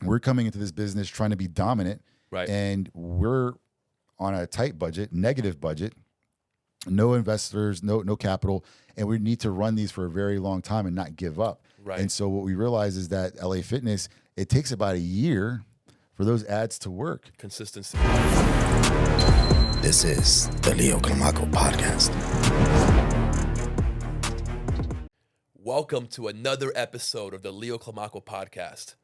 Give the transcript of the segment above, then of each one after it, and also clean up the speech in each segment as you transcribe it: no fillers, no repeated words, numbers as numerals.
we're coming into this business trying to be dominant, Right. and we're on a tight budget, negative budget, no investors, no capital, and we need to run these for a very long time and not give up. Right. And so what we realize is that LA Fitness, it takes about a year for those ads to work. Consistency. This is the Leo Climaco Podcast. Welcome to another episode of the Leo Climaco Podcast.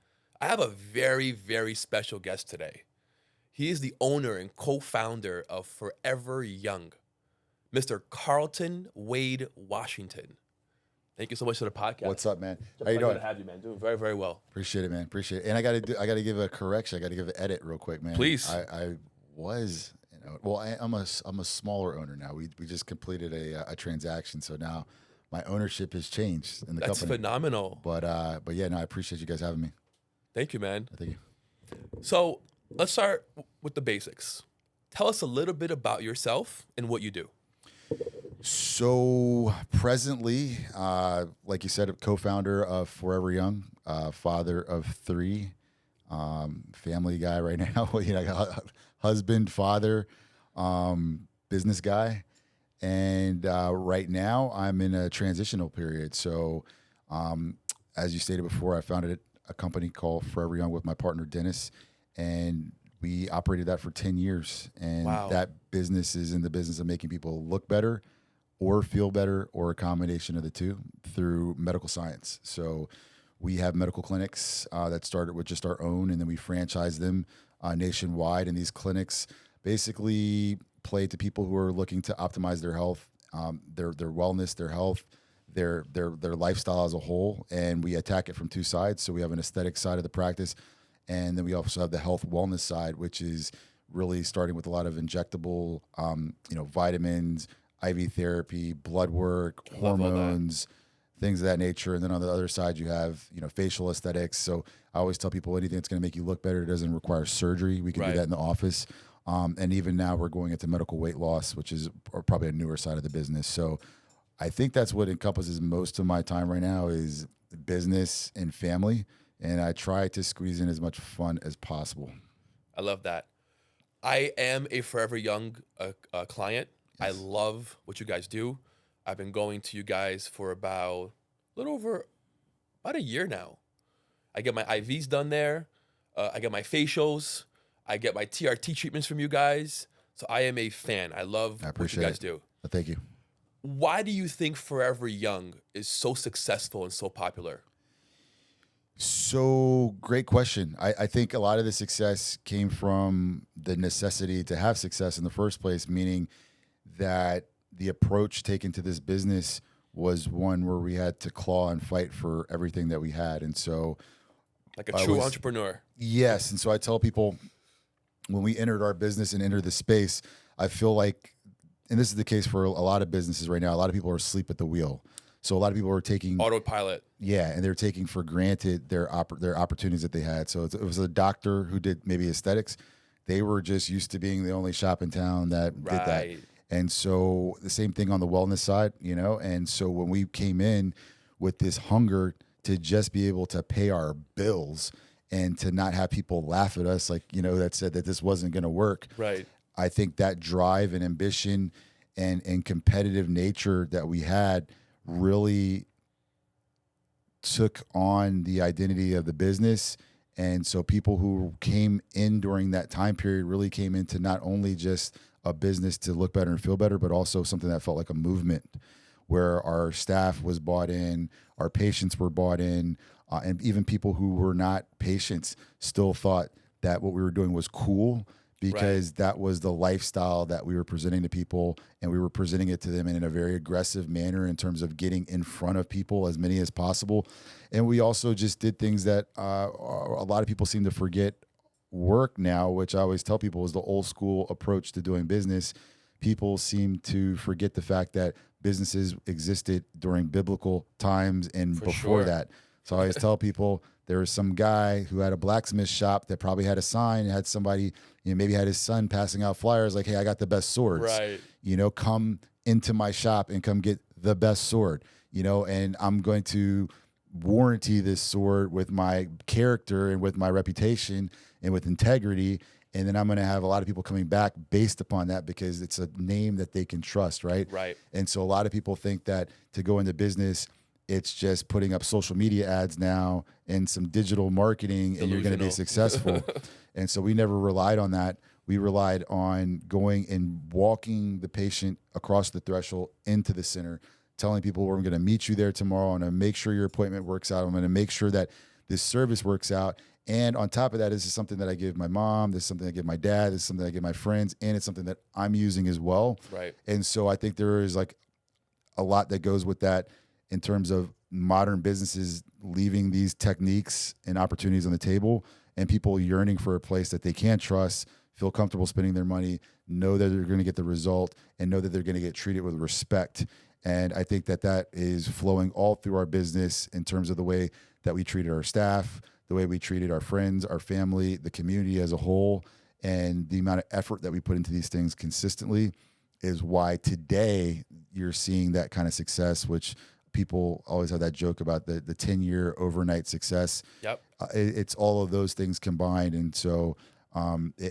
I have a very, very special guest today. He is the owner and co-founder of Forever Young, Mr. Carlton Wade Washington. Thank you so much for the podcast. What's up, man? It's a How you pleasure doing? to have you, man. Doing very, very well. Appreciate it, man. Appreciate it. And I gotta give a correction. I gotta give an edit real quick, man. Please. I was, I'm a smaller owner now. We just completed a transaction, so now my ownership has changed in the That's company. phenomenal. But yeah, no, I appreciate you guys having me. Thank you, man. Thank you. So let's start with the basics. Tell us a little bit about yourself and what you do. So presently, like you said, a co-founder of Forever Young, father of 3, family guy right now. Husband, father, business guy, and right now I'm in a transitional period. So, as you stated before, I founded a company called Forever Young with my partner Dennis, and we operated that for 10 years. And Wow. that business is in the business of making people look better or feel better, or a combination of the two, through medical science. So we have medical clinics that started with just our own, and then we franchise them nationwide. And these clinics basically play to people who are looking to optimize their health, their wellness, their health, their lifestyle as a whole. And we attack it from 2 sides. So we have an aesthetic side of the practice, and then we also have the health wellness side, which is really starting with a lot of injectable, vitamins, IV therapy, blood work, Love all that. hormones, things of that nature. And then on the other side, you have, facial aesthetics. So I always tell people anything that's going to make you look better doesn't require surgery. We can Right. do that in the office. And even now we're going into medical weight loss, which is probably a newer side of the business. So I think that's what encompasses most of my time right now is business and family. And I try to squeeze in as much fun as possible. I love that. I am a Forever Young client. I love what you guys do. I've been going to you guys for about a year now. I get my IVs done there. I get my facials. I get my TRT treatments from you guys. So I am a fan. I love what you appreciate guys it. do. Thank you. Why do you think Forever Young is so successful and so popular? So great question. I think a lot of the success came from the necessity to have success in the first place, meaning that the approach taken to this business was one where we had to claw and fight for everything that we had. And so, Like a true entrepreneur. yes. And so I tell people when we entered our business and entered the space, I feel like, and this is the case for a lot of businesses right now, a lot of people are asleep at the wheel. So a lot of people are taking Autopilot. yeah, and they're taking for granted their opportunities that they had. So it was a doctor who did maybe aesthetics. They were just used to being the only shop in town that did that. Right. And so the same thing on the wellness side, And so when we came in with this hunger to just be able to pay our bills and to not have people laugh at us, like, that said that this wasn't going to work. Right. I think that drive and ambition and competitive nature that we had really took on the identity of the business. And so people who came in during that time period really came into not only just a business to look better and feel better, but also something that felt like a movement where our staff was bought in, our patients were bought in, and even people who were not patients still thought that what we were doing was cool because that was the lifestyle that we were presenting to people, and we were presenting it to them in a very aggressive manner in terms of getting in front of people, as many as possible. And we also just did things that a lot of people seem to forget work now, which I always tell people is the old school approach to doing business. People seem to forget the fact that businesses existed during biblical times and For before sure. that. So I always tell people there was some guy who had a blacksmith shop that probably had a sign, had somebody, maybe had his son passing out flyers like, hey, I got the best swords. Right. Come into my shop and come get the best sword, and I'm going to warranty this sword with my character and with my reputation and with integrity. And then I'm going to have a lot of people coming back based upon that because it's a name that they can trust, right? Right. And so a lot of people think that to go into business, it's just putting up social media ads now and some digital marketing and you're going to be successful. And so we never relied on that. We relied on going and walking the patient across the threshold into the center, telling people we're going to meet you there tomorrow. I'm going to make sure your appointment works out. I'm going to make sure that this service works out. And on top of that, this is something that I give my mom. This is something I give my dad. This is something I give my friends. And it's something that I'm using as well. Right. And so I think there is like a lot that goes with that in terms of modern businesses leaving these techniques and opportunities on the table and people yearning for a place that they can trust, feel comfortable spending their money, know that they're going to get the result, and know that they're going to get treated with respect. And I think that that is flowing all through our business in terms of the way that we treated our staff, the way we treated our friends, our family, the community as a whole, and the amount of effort that we put into these things consistently is why today you're seeing that kind of success, which people always have that joke about the 10-year overnight success. Yep. It's all of those things combined. And so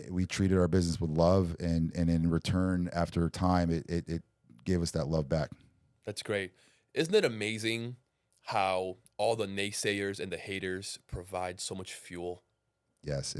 we treated our business with love, and in return, after time, it gave us that love back. That's great. Isn't it amazing how all the naysayers and the haters provide so much fuel? Yes,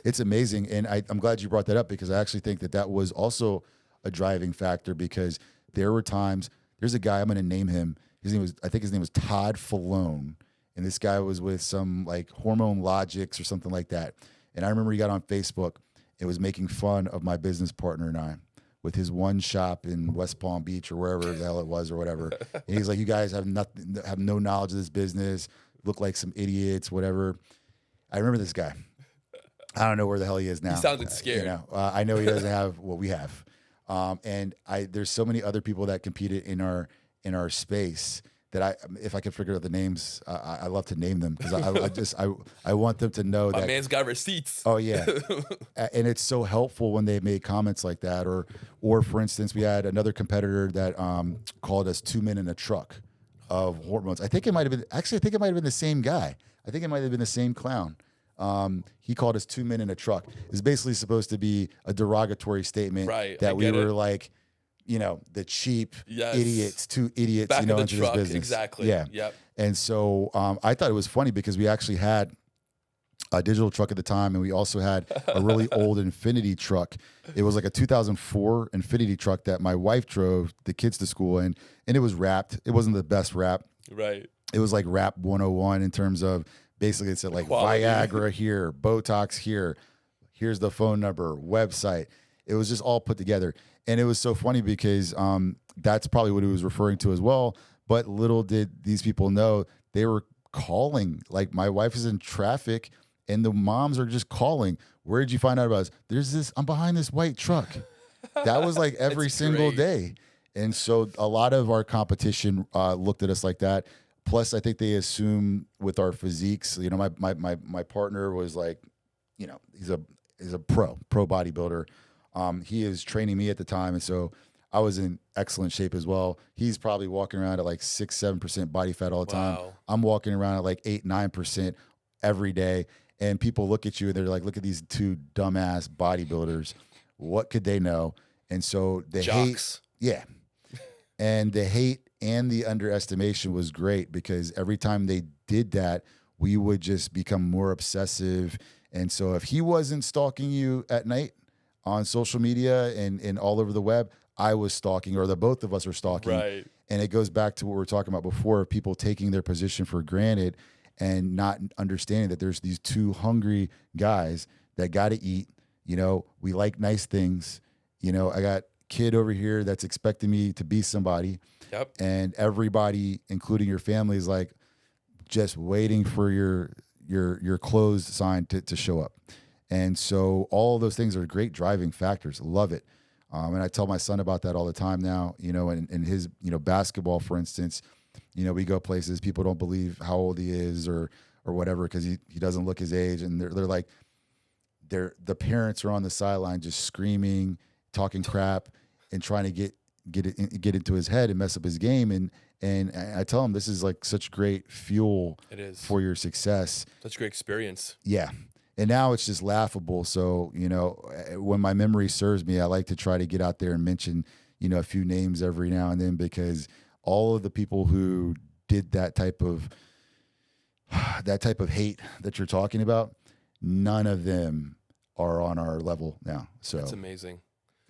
it's amazing. And I'm glad you brought that up because I actually think that that was also a driving factor because there were times, there's a guy, I'm going to name him. I think his name was Todd Falone. And this guy was with some like Hormone Logics or something like that. And I remember he got on Facebook and was making fun of my business partner and I with his one shop in West Palm Beach or wherever the hell it was or whatever. And he's like, you guys have no knowledge of this business, look like some idiots, whatever. I remember this guy. I don't know where the hell he is now. He sounded scared. I know he doesn't have what we have. And there's so many other people that competed in our space that if I could figure out the names, I love to name them because I want them to know that my man's got receipts. Oh yeah, and it's so helpful when they made comments like that, or for instance, we had another competitor that called us 2 men in a truck of hormones. I think it might have been the same guy. I think it might have been the same clown. He called us 2 men in a truck. It's basically supposed to be a derogatory statement that we were like, the cheap idiots, 2 idiots, Back into truck, this business. Exactly. Yeah. Yep. And so I thought it was funny because we actually had a digital truck at the time, and we also had a really old Infiniti truck. It was like a 2004 Infiniti truck that my wife drove the kids to school in, and it was wrapped. It wasn't the best wrap. Right. It was like wrap 101 in terms of basically it said like quality. Viagra here, Botox here, here's the phone number, website. It was just all put together. And it was so funny because that's probably what he was referring to as well. But little did these people know they were calling. Like my wife is in traffic and the moms are just calling. Where did you find out about us? I'm behind this white truck. That was like every single day. And so a lot of our competition looked at us like that. Plus, I think they assume with our physiques, my partner was like, he's a pro bodybuilder. He is training me at the time. And so I was in excellent shape as well. He's probably walking around at like 6-7% body fat all the time. I'm walking around at like 8-9% every day. And people look at you and they're like, look at these 2 dumbass bodybuilders. What could they know? And so the Jocks. hate, yeah. And the hate and the underestimation was great because every time they did that, we would just become more obsessive. And so if he wasn't stalking you at night on social media and all over the web, I was stalking, or the both of us are stalking. Right. And it goes back to what we were talking about before, of people taking their position for granted and not understanding that there's these 2 hungry guys that got to eat. We like nice things. I got kid over here that's expecting me to be somebody. Yep. And everybody, including your family, is like just waiting for your closed sign to show up. And so all of those things are great driving factors. Love it. And I tell my son about that all the time now, in his, basketball, for instance, we go places, people don't believe how old he is or whatever, because he doesn't look his age. And they're like, the parents are on the sideline just screaming, talking crap and trying to get get into his head and mess up his game. And I tell him this is like such great fuel It is. for your success. Such a great experience. Yeah. And now it's just laughable. So, when my memory serves me, I like to try to get out there and mention, a few names every now and then, because all of the people who did that type of hate that you're talking about, none of them are on our level now. So That's amazing.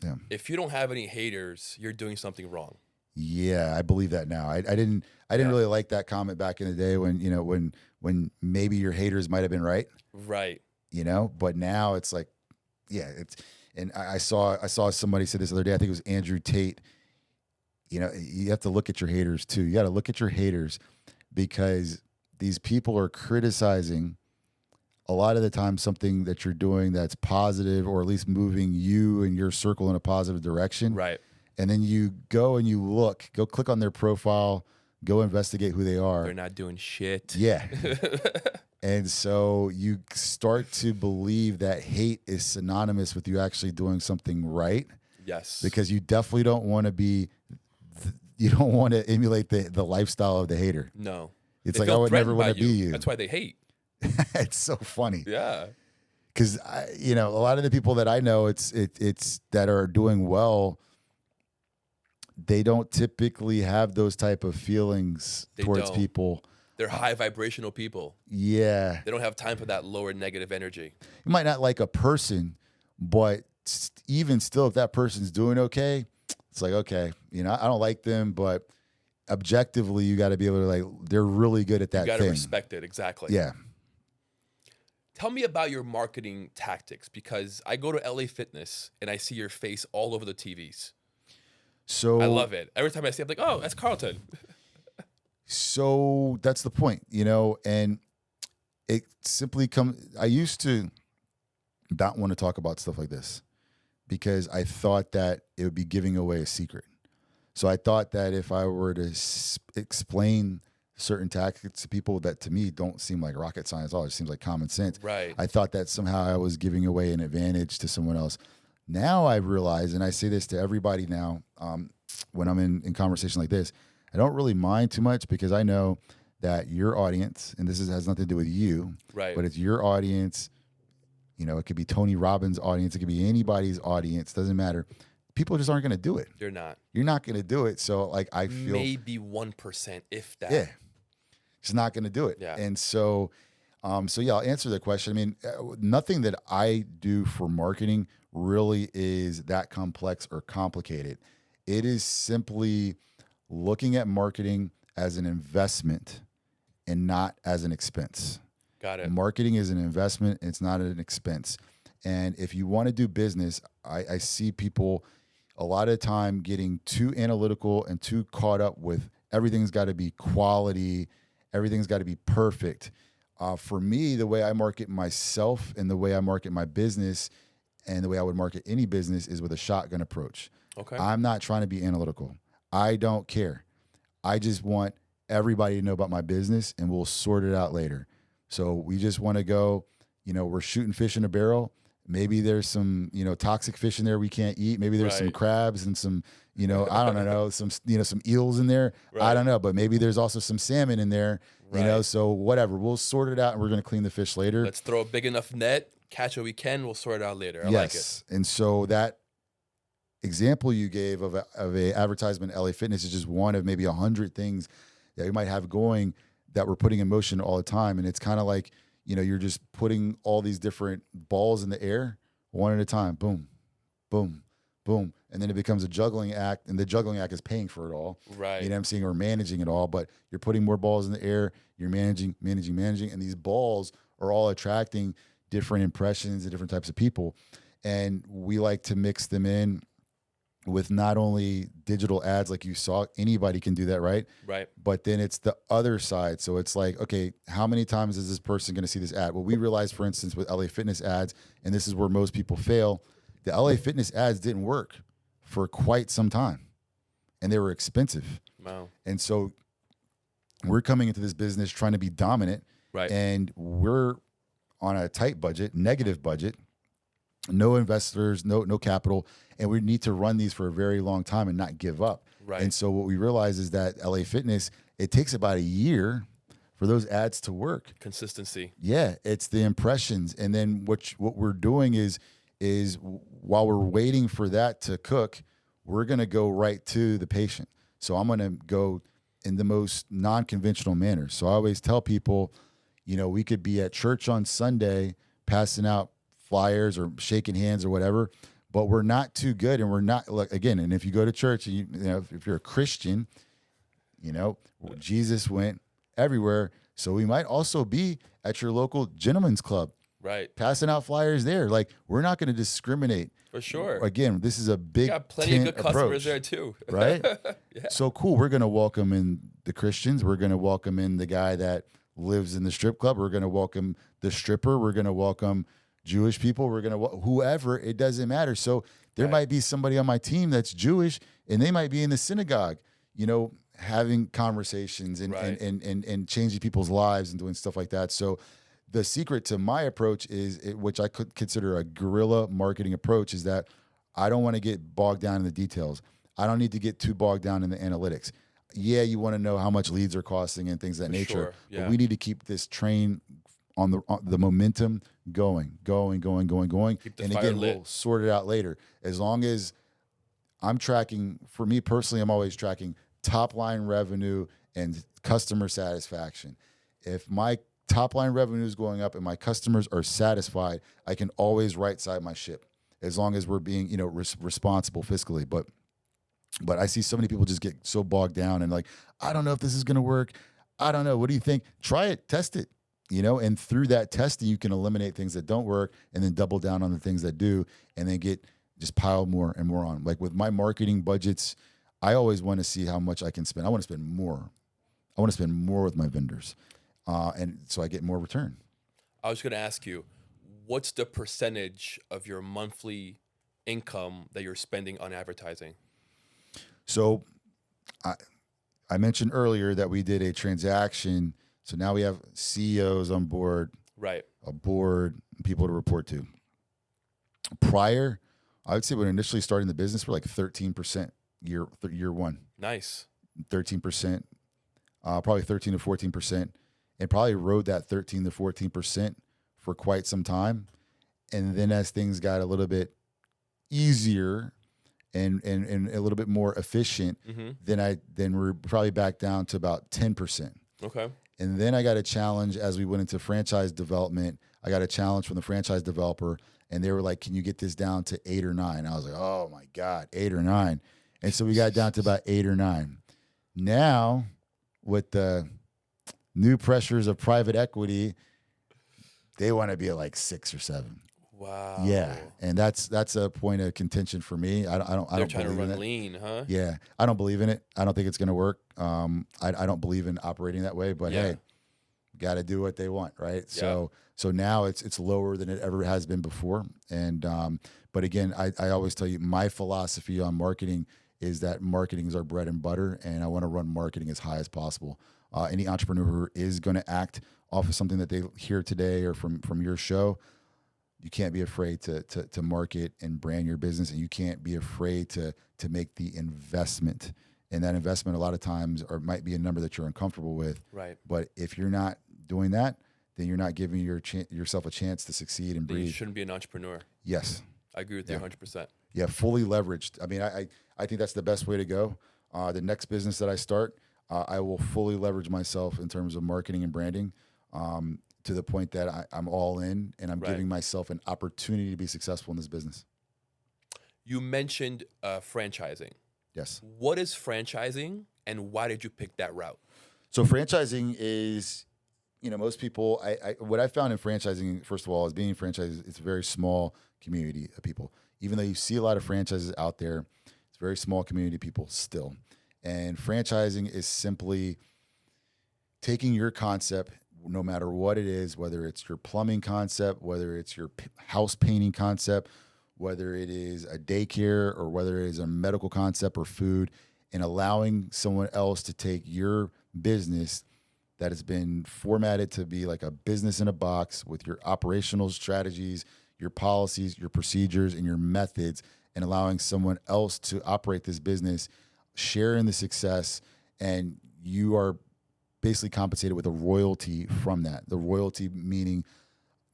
Yeah. If you don't have any haters, you're doing something wrong. Yeah, I believe that now. I didn't really like that comment back in the day when maybe your haters might have been right. Right. But now it's like, yeah, and I saw somebody say this the other day. I think it was Andrew Tate. You have to look at your haters too. You got to look at your haters, because these people are criticizing a lot of the time something that you're doing that's positive, or at least moving you and your circle in a positive direction. Right. And then you go and you go click on their profile, go investigate who they are. They're not doing shit. Yeah. And so you start to believe that hate is synonymous with you actually doing something right. Yes. Because you definitely don't want to emulate the lifestyle of the hater. No. It's They like, I feel would never threatened want by to be you. That's why they hate. It's so funny. Yeah. Because, a lot of the people that I know, it's that are doing well, they don't typically have those type of feelings towards don't. people. They're high vibrational people. Yeah. They don't have time for that lower negative energy. You might not like a person, but even still, if that person's doing okay, it's like, okay, I don't like them, but objectively, you got to be able to, they're really good at that thing. You got to respect it. Exactly. Yeah. Tell me about your marketing tactics, because I go to LA Fitness and I see your face all over the TVs. So I love it. Every time I see it, I'm like, oh, that's Carlton. So that's the point, and it simply I used to not want to talk about stuff like this, because I thought that it would be giving away a secret. So I thought that if I were to explain certain tactics to people that to me don't seem like rocket science at all, it seems like common sense. Right. I thought that somehow I was giving away an advantage to someone else. Now I realize, and I say this to everybody now, when I'm in conversation like this, I don't really mind too much, because I know that your audience, and this has nothing to do with you, Right. but it's your audience. It could be Tony Robbins' audience. It could be anybody's audience. Doesn't matter. People just aren't going to do it. You're not. You're not going to do it. So I feel maybe 1%, if that. Yeah, just not going to do it. Yeah. And so yeah, I'll answer the question. I mean, nothing that I do for marketing really is that complex or complicated. It is simply looking at marketing as an investment and not as an expense. Got it. Marketing is an investment. It's not an expense. And if you want to do business, I see people a lot of the time getting too analytical and too caught up with everything's got to be quality. Everything's got to be perfect. For me, the way I market myself and the way I market my business and the way I would market any business is with a shotgun approach. Okay. I'm not trying to be analytical. I don't care. I just want everybody to know about my business, and we'll sort it out later. So we just want to go, we're shooting fish in a barrel. Maybe there's some, toxic fish in there we can't eat. Maybe there's some crabs and some, I don't know, some eels in there. Right. I don't know, but maybe there's also some salmon in there, so whatever. We'll sort it out, and we're going to clean the fish later. Let's throw a big enough net, catch what we can. We'll sort it out later. I like it. And so that example you gave of a advertisement at LA Fitness is just one of maybe 100 things that we might have going that we're putting in motion all the time. And it's kind of like, you're just putting all these different balls in the air one at a time. Boom, boom, boom. And then it becomes a juggling act, and the juggling act is paying for it all. Right. You know what I'm saying? Or managing it all, but you're putting more balls in the air. You're managing. And these balls are all attracting different impressions and different types of people. And we like to mix them in with not only digital ads, like you saw, anybody can do that, right? Right. But then it's the other side. So it's like, okay, how many times is this person going to see this ad? Well, we realized, for instance, with LA Fitness ads, and this is where most people fail, the LA Fitness ads didn't work for quite some time, and they were expensive. Wow. And so we're coming into this business trying to be dominant, Right. and we're on a tight budget, negative budget. no investors, no capital, and we need to run these for a very long time and not give up. Right. And so what we realize is that LA Fitness, it takes about a year for those ads to work. Consistency. Yeah, it's the impressions, and then what we're doing is while we're waiting for that to cook, we're going to go right to the patient. So I'm going to go in the most non-conventional manner. So I always tell people, we could be at church on Sunday passing out flyers or shaking hands or whatever, but we're not too good, and we're not, like, again, and if you go to church, if you're a Christian, Jesus went everywhere. So we might also be at your local gentleman's club, right, passing out flyers there. Like, we're not going to discriminate. For sure. Again, this is a big, got plenty of good approach, customers there too. right? Yeah. So cool. We're going to welcome in the Christians. We're going to welcome in the guy that lives in the strip club. We're going to welcome the stripper. We're going to welcome Jewish people. We're going to whoever. It doesn't matter. So there might be somebody on my team that's Jewish, and they might be in the synagogue, having conversations and changing people's lives and doing stuff like that. So the secret to my approach which I could consider a guerrilla marketing approach, is that I don't want to get bogged down in the details. I don't need to get too bogged down in the analytics. Yeah, you want to know how much leads are costing and things of that nature. Sure. Yeah. But we need to keep this train on the momentum going. Keep the And fire again, lit. we'll sort it out later. As long as I'm tracking, for me personally, I'm always tracking top line revenue and customer satisfaction. If my top line revenue is going up and my customers are satisfied, I can always right side my ship, as long as we're being, responsible fiscally. But I see so many people just get so bogged down and like, I don't know if this is going to work. I don't know. What do you think? Try it, test it, and through that testing, you can eliminate things that don't work and then double down on the things that do, and then just pile more and more on. Like with my marketing budgets, I always want to see how much I can spend. I want to spend more. I want to spend more with my vendors. And so I get more return. I was going to ask you, what's the percentage of your monthly income that you're spending on advertising? So I mentioned earlier that we did a transaction. So now we have CEOs on board, Right. a board, people to report to. Prior, I would say when initially starting the business, we're like 13% year one. Nice. 13%, probably 13 to 14%, and probably rode that 13 to 14% for quite some time. And then as things got a little bit easier and a little bit more efficient, then we're probably back down to about 10%. Okay. And then I got a challenge as we went into franchise development. I got a challenge from the franchise developer, and they were like, "Can you get this down to 8 or 9?" I was like, "Oh my God, 8 or 9." And so we got down to about 8 or 9. Now, with the new pressures of private equity, they want to be at like 6 or 7. Wow. Yeah, and that's a point of contention for me. I don't They're trying to believe in run it. lean, huh? Yeah, I don't believe in it. I don't think it's going to work. I don't believe in operating that way. But hey, got to do what they want, right? Yeah. So now it's lower than it ever has been before. And but again, I always tell you, my philosophy on marketing is that marketing is our bread and butter, and I want to run marketing as high as possible. Any entrepreneur who is going to act off of something that they hear today or from your show, you can't be afraid to market and brand your business, and you can't be afraid to make the investment. And that investment a lot of times might be a number that you're uncomfortable with. Right. But if you're not doing that, then you're not giving yourself a chance to succeed and Then you breathe. shouldn't be an entrepreneur. Yes. I agree with you 100%. Yeah, fully leveraged. I mean, I think that's the best way to go. The next business that I start, I will fully leverage myself in terms of marketing and branding, to the point that I'm all in, and I'm giving myself an opportunity to be successful in this business. You mentioned franchising. Yes. What is franchising, and why did you pick that route? So franchising is, most people, what I found in franchising, first of all, is being franchised, it's a very small community of people. Even though you see a lot of franchises out there, it's a very small community of people still. And franchising is simply taking your concept, no matter what it is, whether it's your plumbing concept, whether it's your house painting concept, whether it is a daycare or whether it is a medical concept or food, and allowing someone else to take your business that has been formatted to be like a business in a box with your operational strategies, your policies, your procedures, and your methods, and allowing someone else to operate this business, share in the success, and you are basically compensated with a royalty from that. The royalty meaning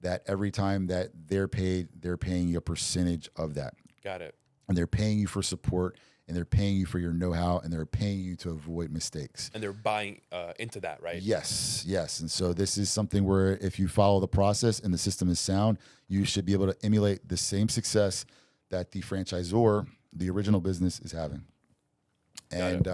that every time that they're paid, they're paying you a percentage of that. Got it. And they're paying you for support, and they're paying you for your know-how, and they're paying you to avoid mistakes. And they're buying into that, right? Yes. And so this is something where if you follow the process and the system is sound, you should be able to emulate the same success that the franchisor, the original business, is having. And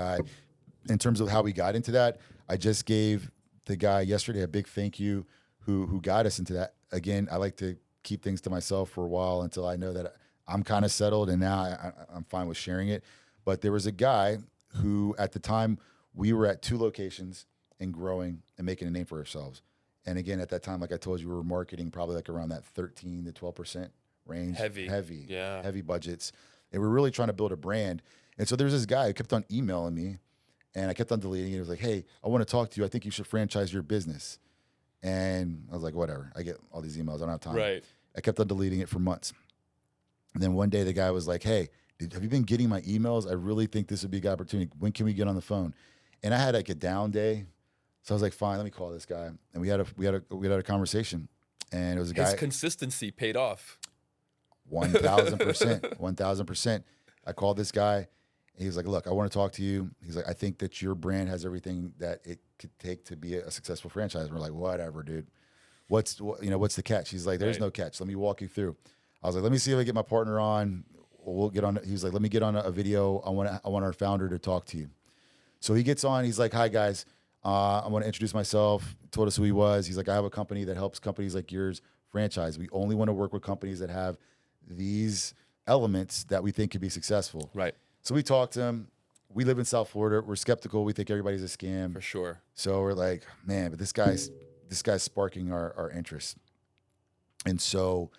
in terms of how we got into that, I just gave the guy yesterday a big thank you who got us into that. Again, I like to keep things to myself for a while until I know that I'm kind of settled, and now I'm fine with sharing it. But there was a guy who, at the time, we were at 2 locations and growing and making a name for ourselves. And again, at that time, like I told you, we were marketing probably like around that 13 to 12% range. Heavy budgets. And we're really trying to build a brand. And so there's this guy who kept on emailing me, and I kept on deleting it. He was like, hey, I want to talk to you. I think you should franchise your business. And I was like, whatever. I get all these emails. I don't have time. Right. I kept on deleting it for months. And then one day the guy was like, hey, have you been getting my emails? I really think this would be a good opportunity. When can we get on the phone? And I had like a down day. So I was like, fine, let me call this guy. And we had a conversation. And it was a guy. His consistency paid off. 1,000%. 1,000%. I called this guy. And he was like, look, I want to talk to you. He's like, I think that your brand has everything that it could take to be a successful franchise. And we're like, whatever, dude. What's the catch? He's like, there's no catch. Let me walk you through. I was like, let me see if I get my partner on. We'll get on. He was like, let me get on a video. I want our founder to talk to you. So he gets on. He's like, hi, guys. I want to introduce myself. Told us who he was. He's like, I have a company that helps companies like yours franchise. We only want to work with companies that have these elements that we think could be successful. Right. So we talked to him. We live in South Florida. We're skeptical. We think everybody's a scam. For sure. So we're like, man, but this guy's sparking our interest. And so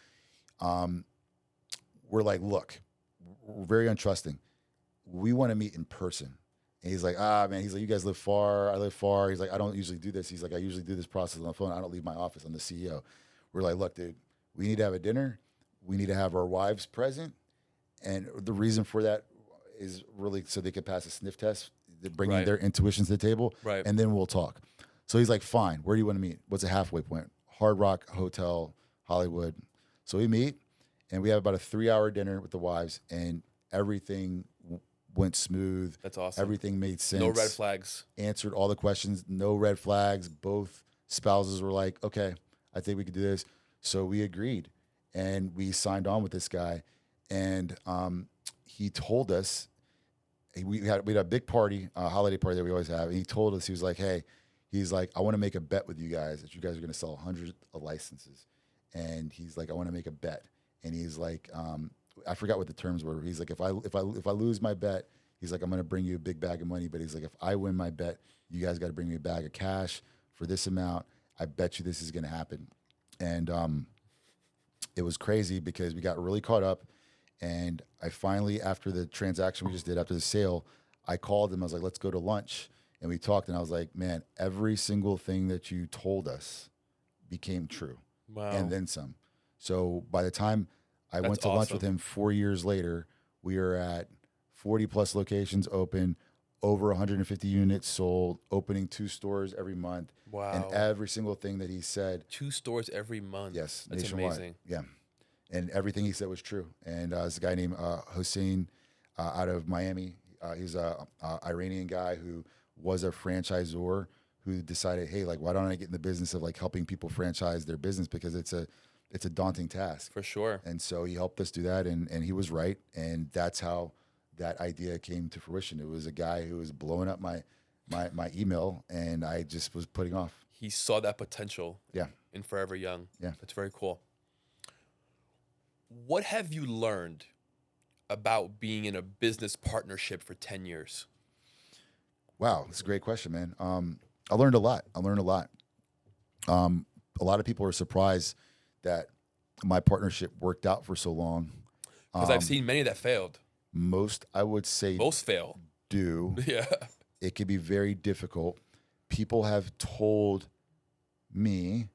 we're like, look, we're very untrusting. We want to meet in person. And he's like, man, he's like, you guys live far. I live far. He's like, I don't usually do this. He's like, I usually do this process on the phone. I don't leave my office. I'm the CEO. We're like, look, dude, we need to have a dinner. We need to have our wives present. And the reason for that is really so they can pass a sniff test, bringing their intuitions to the table. Right. And then we'll talk. So he's like, fine. Where do you want to meet? What's a halfway point? Hard Rock Hotel, Hollywood. So we meet, and we have about a 3-hour dinner with the wives, and everything went smooth. That's awesome. Everything made sense. No red flags. Answered all the questions. No red flags. Both spouses were like, okay, I think we could do this. So we agreed, and we signed on with this guy. And he told us, we had a big party, a holiday party that we always have. And he told us, he was like, hey, he's like, I want to make a bet with you guys that you guys are going to sell hundreds of licenses. And he's like, I want to make a bet. And he's like, I forgot what the terms were. He's like, if I lose my bet, he's like, I'm going to bring you a big bag of money. But he's like, if I win my bet, you guys got to bring me a bag of cash for this amount. I bet you this is going to happen. And it was crazy because we got really caught up. And I finally, after the transaction we just did, after the sale, I called him. I was like, let's go to lunch. And we talked, and I was like, man, every single thing that you told us became true. Wow. And then some. So by the time I went to lunch with him 4 years later, we are at 40 plus locations open, over 150 units sold, opening 2 stores every month. Wow. And every single thing that he said. 2 stores every month. Yes. That's nationwide. amazing. Yeah. And everything he said was true. And there's a guy named Hussein out of Miami. He's a Iranian guy who was a franchisor who decided, hey, like, why don't I get in the business of like helping people franchise their business, because it's a daunting task. For sure. And so he helped us do that, and he was right. And that's how that idea came to fruition. It was a guy who was blowing up my email, and I just was putting off. He saw that potential. Yeah. In Forever Young. Yeah. That's very cool. What have you learned about being in a business partnership for 10 years? Wow, that's a great question, man. I learned a lot. A lot of people are surprised that my partnership worked out for so long. Because I've seen many that failed. Most, I would say, most fail. Do. Yeah. It can be very difficult. People have told me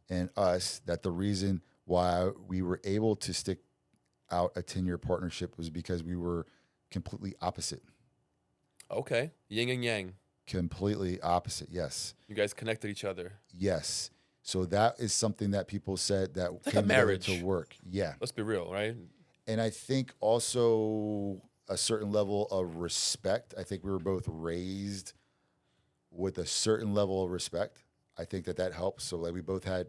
and us that the reason why we were able to stick out a 10-year partnership was because we were completely opposite. Okay. Yin and yang. Completely opposite, yes. You guys connected each other. Yes. So that is something that people said that It's like came a together marriage. to work. Yeah. Let's be real, right? And I think also a certain level of respect. I think we were both raised with a certain level of respect. I think that helps. So like we both had,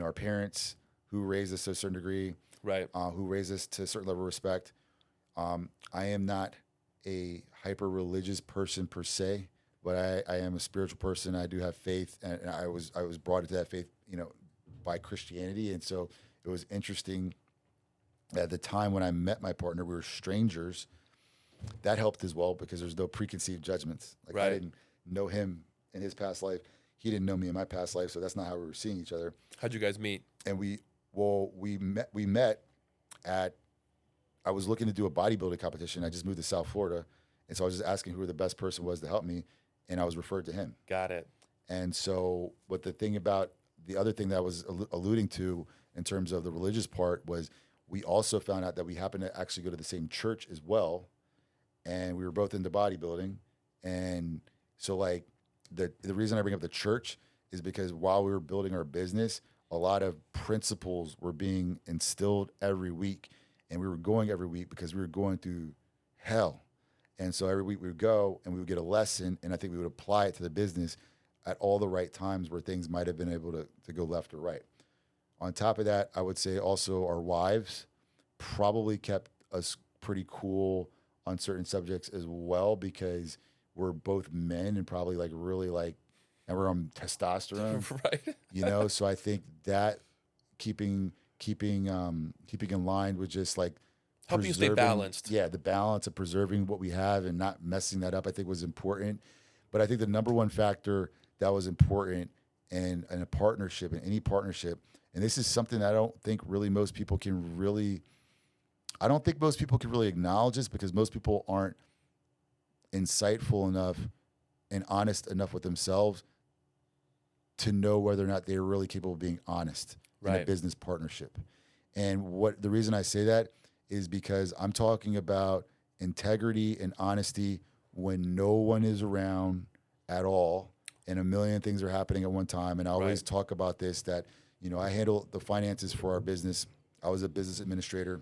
our parents who raised us to a certain degree, Right. who raised us to a certain level of respect. I am not a hyper religious person per se, but I am a spiritual person. I do have faith, and I was brought into that faith, by Christianity, and so it was interesting. At the time when I met my partner, we were strangers. That helped as well because there's no preconceived judgments. Like I Right. didn't know him in his past life. He didn't know me in my past life, so that's not how we were seeing each other. How'd you guys meet? And we met at I was looking to do a bodybuilding competition. I just moved to South Florida, and so I was just asking who the best person was to help me, and I was referred to him. Got it. And so, but the other thing that I was alluding to in terms of the religious part was we also found out that we happened to actually go to the same church as well, and we were both into bodybuilding. And so, like the reason I bring up the church is because while we were building our business, a lot of principles were being instilled every week, and we were going every week because we were going through hell. And so every week we would go and we would get a lesson, and I think we would apply it to the business at all the right times where things might have been able to go left or right. On top of that, I would say also our wives probably kept us pretty cool on certain subjects as well because we're both men and probably like really like, and we're on testosterone, Right. So I think that keeping in line with just like Help you stay preserving- balanced. Yeah, the balance of preserving what we have and not messing that up, I think was important. But I think the number one factor that was important in a partnership, in any partnership, and this is something that I don't think most people can really acknowledge this because most people aren't insightful enough and honest enough with themselves to know whether or not they're really capable of being honest in a Right. business partnership. And the reason I say that is because I'm talking about integrity and honesty when no one is around at all and a million things are happening at one time. And I always Right. talk about this, that, I handle the finances for our business. I was a business administrator,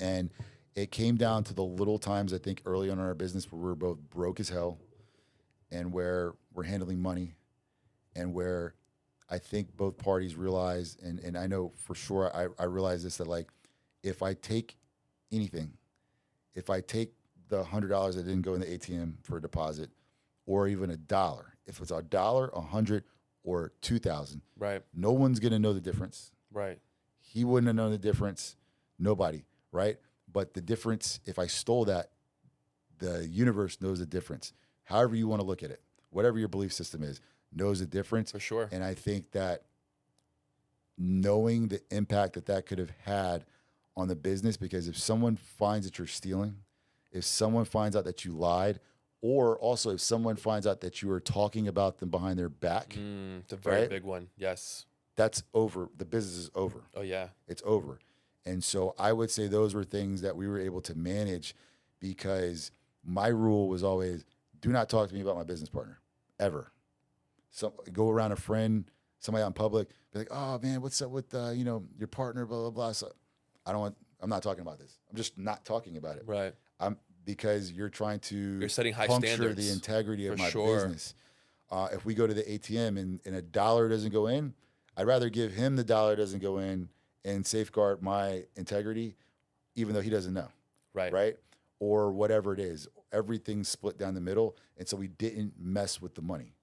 and it came down to the little times, I think, early on in our business where we were both broke as hell and where we're handling money and where I think both parties realized, and I know for sure I realized this, that like if I take anything, if I take the $100 that didn't go in the ATM for a deposit, or even $1, if it's $1, $100, or $2,000, Right. no one's gonna know the difference. Right. He wouldn't have known the difference. Nobody, right? But the difference, if I stole that, the universe knows the difference. However you want to look at it, whatever your belief system is, knows the difference. For sure. And I think that knowing the impact that could have had on the business, because if someone finds that you're stealing, if someone finds out that you lied, or also if someone finds out that you are talking about them behind their back, It's a very right? big one. Yes. That's over. The business is over. Oh, yeah. It's over. And so I would say those were things that we were able to manage because my rule was always do not talk to me about my business partner ever. So go around a friend, somebody out in public, be like, oh man, what's up with your partner, blah, blah, blah. So I'm not talking about this. I'm just not talking about it. Right. Because you're trying to You're setting high puncture standards. the integrity of For my sure. business. If we go to the ATM and $1 doesn't go in, I'd rather give him the $1 doesn't go in and safeguard my integrity, even though he doesn't know. Right. Right? Or whatever it is. Everything's split down the middle. And so we didn't mess with the money.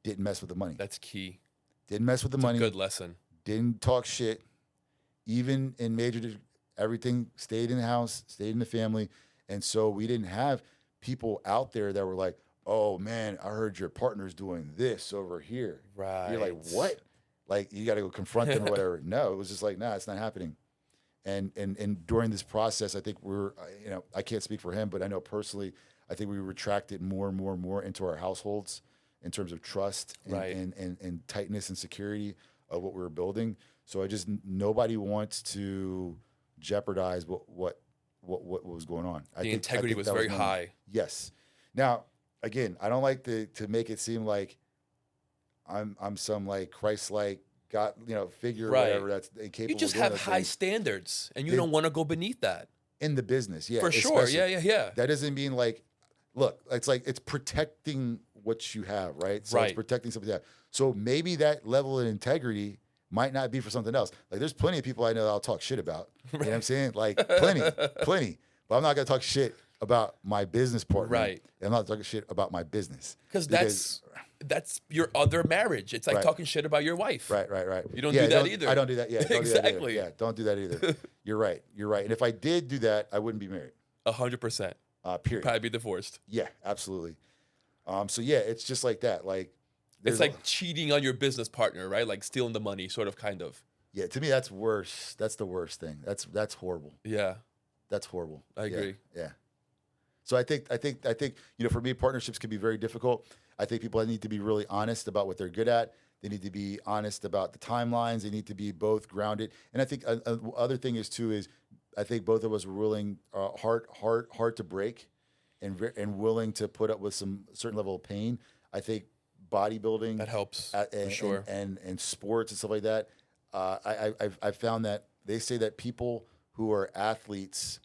That's key. Didn't mess with the It's a money. good lesson. Didn't talk shit. Even in everything stayed in the house, stayed in the family. And so we didn't have people out there that were like, oh man, I heard your partner's doing this over here. Right. You're like, what? Like you got to go confront them or whatever. No, it was just like, nah, it's not happening. And during this process, I think I can't speak for him, but I know personally, I think we retracted more and more and more into our households in terms of trust and, Right. and tightness and security of what we were building. So nobody wants to jeopardize what was going on. The integrity was that very normal. high. Yes. Now, again, I don't like to make it seem like I'm some like Christ-like God, figure or Right. whatever that's incapable. You just of doing have those high things standards, and you don't want to go beneath that. in the business. Yeah, For sure. especially. Yeah. That doesn't mean like, look, it's protecting what you have, right? So it's Right. protecting something that. So maybe that level of integrity might not be for something else. Like there's plenty of people I know that I'll talk shit about. You know what I'm saying? Like plenty. But I'm not gonna talk shit about my business partner. Right. And I'm not talking shit about my business. Because that's your other marriage. It's like Right. talking shit about your wife. Right. You don't do that either. I don't do that. Yeah. Don't do that either. Exactly. Yeah. Don't do that either. You're right. And if I did do that, I wouldn't be married. 100%. Period. Probably be divorced. Yeah, absolutely. So yeah, it's just like that. Like It's like cheating on your business partner, right? Like stealing the money, sort of, kind of. yeah, to me that's worse. That's the worst thing. That's horrible. Yeah, That's horrible. I agree. Yeah. So I think for me partnerships can be very difficult. I think people need to be really honest about what they're good at. They need to be honest about the timelines. They need to be both grounded. And I think other thing is I think both of us were willing, hard to break, and willing to put up with some certain level of pain. I think bodybuilding that helps for sure, and sports and stuff like that. I've found that they say that people who are athletes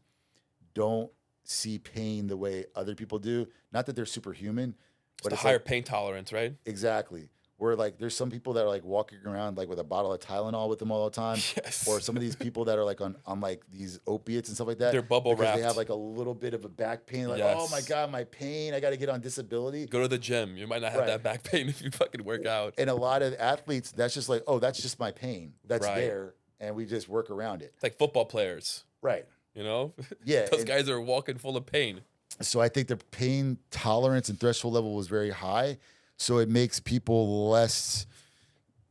don't see pain the way other people do. Not that they're superhuman, but it's a higher pain tolerance, right? Exactly. Where like there's some people that are like walking around like with a bottle of Tylenol with them all the time. Yes. Or some of these people that are like on like these opiates and stuff like that. They're bubble because wrapped. They have like a little bit of a back pain. Like, Yes. oh my God, my pain. I got to get on disability. Go to the gym. You might not have Right. that back pain if you fucking work out. And a lot of athletes, that's just like, oh, that's just my pain. That's Right. there. And we just work around it. It's like football players, Right. you know? Yeah. Those guys are walking full of pain. So I think the pain tolerance and threshold level was very high. So it makes people less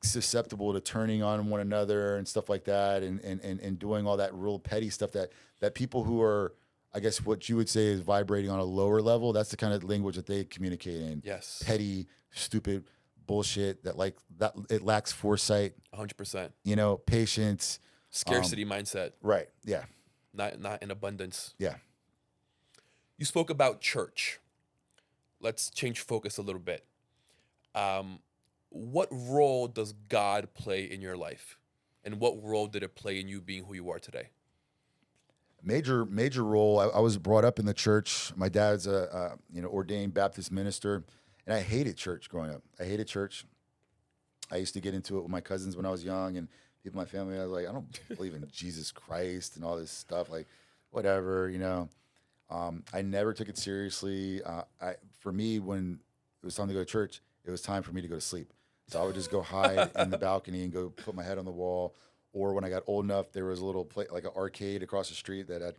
susceptible to turning on one another and stuff like that, and doing all that real petty stuff that people who are, I guess what you would say is vibrating on a lower level, that's the kind of language that they communicate in. Yes. Petty, stupid bullshit that it lacks foresight, 100%. Patience. Scarcity mindset, Right. Yeah. not in abundance. Yeah. You spoke about church. Let's change focus a little bit. What role does God play in your life? And what role did it play in you being who you are today? Major role. I was brought up in the church. My dad's a ordained Baptist minister, and I hated church growing up. I hated church. I used to get into it with my cousins when I was young, and people in my family. I was like, I don't believe in Jesus Christ and all this stuff. Like, whatever, I never took it seriously. For me, when it was time to go to church, it was time for me to go to sleep. So I would just go hide in the balcony and go put my head on the wall. Or when I got old enough, there was a little like an arcade across the street that had,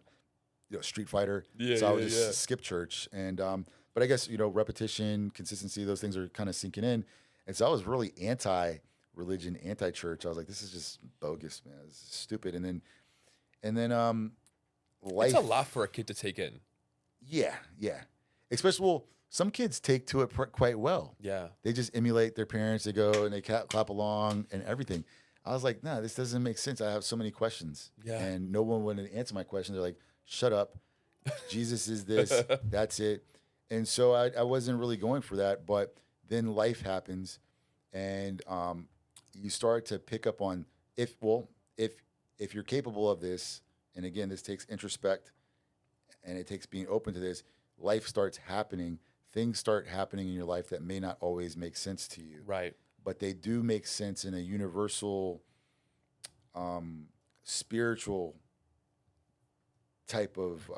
Street Fighter. So I would just skip church. And but I guess repetition, consistency, those things are kind of sinking in. And so I was really anti-religion, anti-church. I was like, this is just bogus, man. This is stupid. And then life. It's a lot for a kid to take in. Yeah. Especially, some kids take to it quite well. Yeah. They just emulate their parents. They go and they clap along and everything. I was like, no, this doesn't make sense. I have so many questions. Yeah. And no one would answer my questions. They're like, shut up. Jesus is this. That's it. And so I wasn't really going for that. But then life happens, and you start to pick up on if you're capable of this, and again, this takes introspect, and it takes being open to this, life starts happening. Things start happening in your life that may not always make sense to you. Right. But they do make sense in a universal, spiritual type of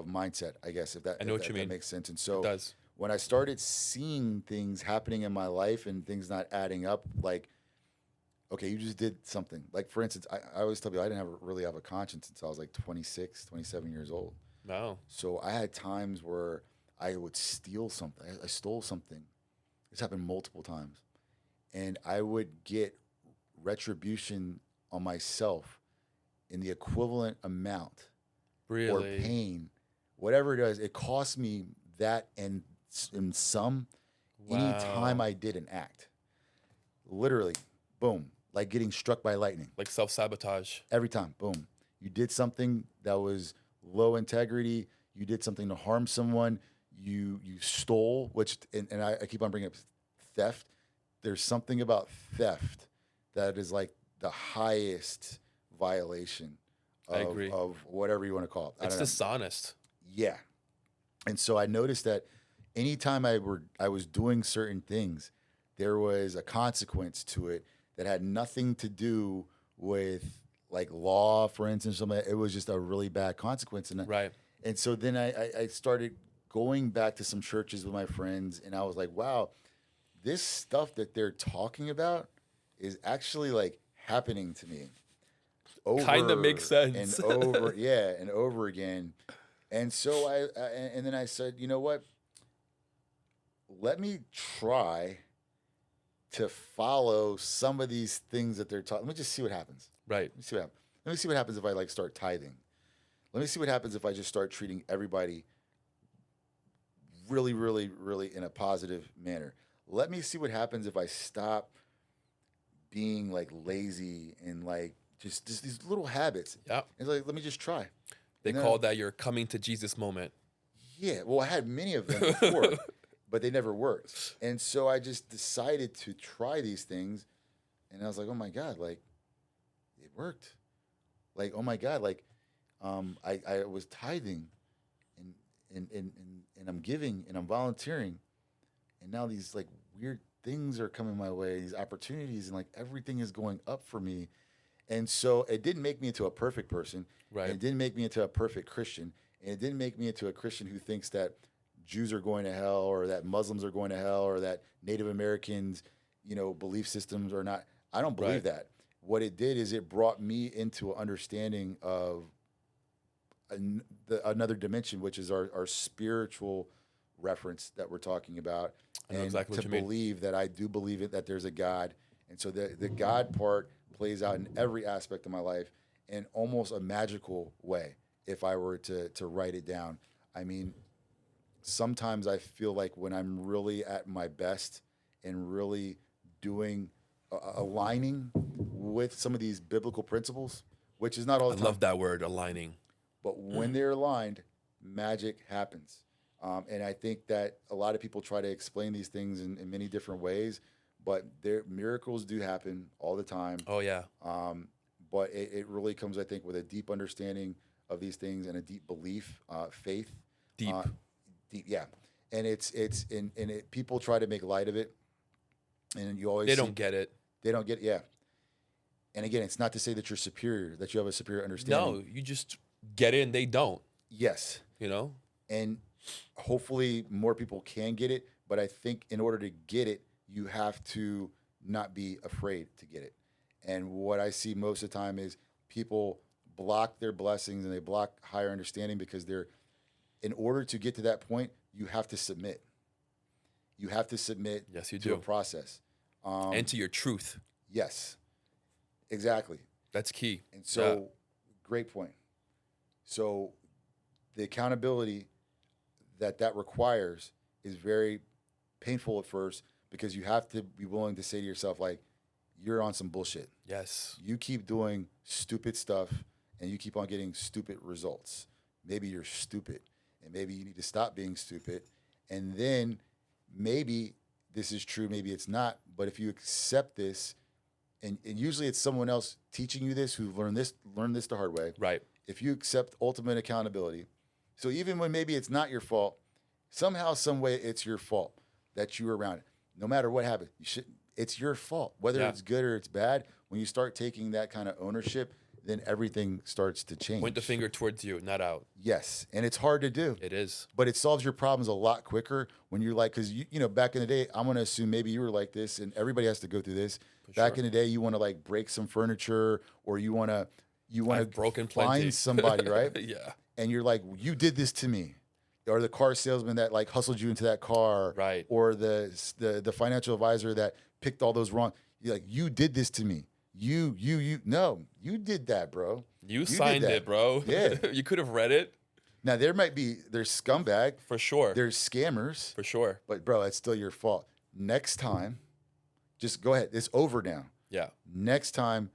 mindset, I guess, if that makes sense. And so it does. When I started seeing things happening in my life and things not adding up, like, okay, you just did something. Like, for instance, I always tell people I didn't really have a conscience until I was like 26, 27 years old. No. So I had times where I would steal something. I stole something. This happened multiple times. And I would get retribution on myself in the equivalent amount or pain, whatever it is. It cost me that and some any time I did an act. Literally, boom. like getting struck by lightning. Like self-sabotage. Every time, boom. You did something that was low integrity. You did something to harm someone. You stole, which, and I keep on bringing up theft. There's something about theft that is like the highest violation I agree. of whatever you want to call it. It's dishonest. Yeah. And so I noticed that anytime I was doing certain things, there was a consequence to it that had nothing to do with like law, for instance. Something. It was just a really bad consequence. And Right. and so then I started going back to some churches with my friends, and I was like, wow, this stuff that they're talking about is actually like happening to me. Kind of makes sense. And over, yeah, and over again. And so and then I said, you know what? Let me try to follow some of these things that they're talking. Let me just see what happens. Right. Let me see what happens. Let me see what happens if I like start tithing. Let me see what happens if I just start treating everybody really, really, really in a positive manner. Let me see what happens if I stop being like lazy and like just these little habits. Yeah. It's like, let me just try. They And then- call that your coming to Jesus moment. Yeah, well, I had many of them before, but they never worked. And so I just decided to try these things, and I was like, oh my God, like, it worked. Like, oh my God, like, I was tithing, and I'm giving, and I'm volunteering, and now these like weird things are coming my way, these opportunities, and like everything is going up for me. And so it didn't make me into a perfect person. Right. And it didn't make me into a perfect Christian. And it didn't make me into a Christian who thinks that Jews are going to hell, or that Muslims are going to hell, or that Native Americans, belief systems are not. I don't believe Right. that. What it did is it brought me into an understanding of another dimension, which is our spiritual reference that we're talking about. I know And exactly what to you mean. believe that I do believe it, that there's a God. And so the God part plays out in every aspect of my life in almost a magical way, if I were to write it down. I mean, sometimes I feel like when I'm really at my best and really doing, aligning with some of these biblical principles, which is not all I the time. love that word, aligning. But when they're aligned, magic happens. And I think that a lot of people try to explain these things in many different ways, but miracles do happen all the time. Oh, yeah. But it really comes, I think, with a deep understanding of these things and a deep belief, faith. Deep. Deep, yeah. And people try to make light of it, and you always They see- don't get it. They don't get, yeah. And again, it's not to say that you're superior, that you have a superior understanding. No, you just get it and they don't, Yes. And hopefully more people can get it, but I think in order to get it, you have to not be afraid to get it. And what I see most of the time is people block their blessings and they block higher understanding because in order to get to that point, you have to submit. You have to submit Yes, you to do. a process. And to your truth. Yes, exactly. That's key. And so, great point. So, the accountability that requires is very painful at first because you have to be willing to say to yourself, like, you're on some bullshit. Yes. You keep doing stupid stuff and you keep on getting stupid results. Maybe you're stupid and maybe you need to stop being stupid. And then maybe this is true, maybe it's not. But if you accept this, and usually it's someone else teaching you this who learned this the hard way. Right. If you accept ultimate accountability, so even when maybe it's not your fault, somehow, some way, it's your fault that you were around it. No matter what happened, it's your fault, whether it's good or it's bad. When you start taking that kind of ownership, then everything starts to change. Point the finger towards you, not out. Yes, and it's hard to do. It is. But it solves your problems a lot quicker when you're like, because back in the day, I'm gonna assume maybe you were like this, and everybody has to go through this. Back in the day, you want to like break some furniture, or you want to I've broken plenty. find somebody, right? Yeah. And you're like, you did this to me, or the car salesman that like hustled you into that car, Right. Or the financial advisor that picked all those wrong. You're like, you did this to me. No, you did that, bro. You did signed that. it, bro. Yeah. You could have read it. Now there's scumbag, For sure. there's scammers, For sure. but bro, it's still your fault. Next time, just go ahead. It's over now. Yeah. Next time,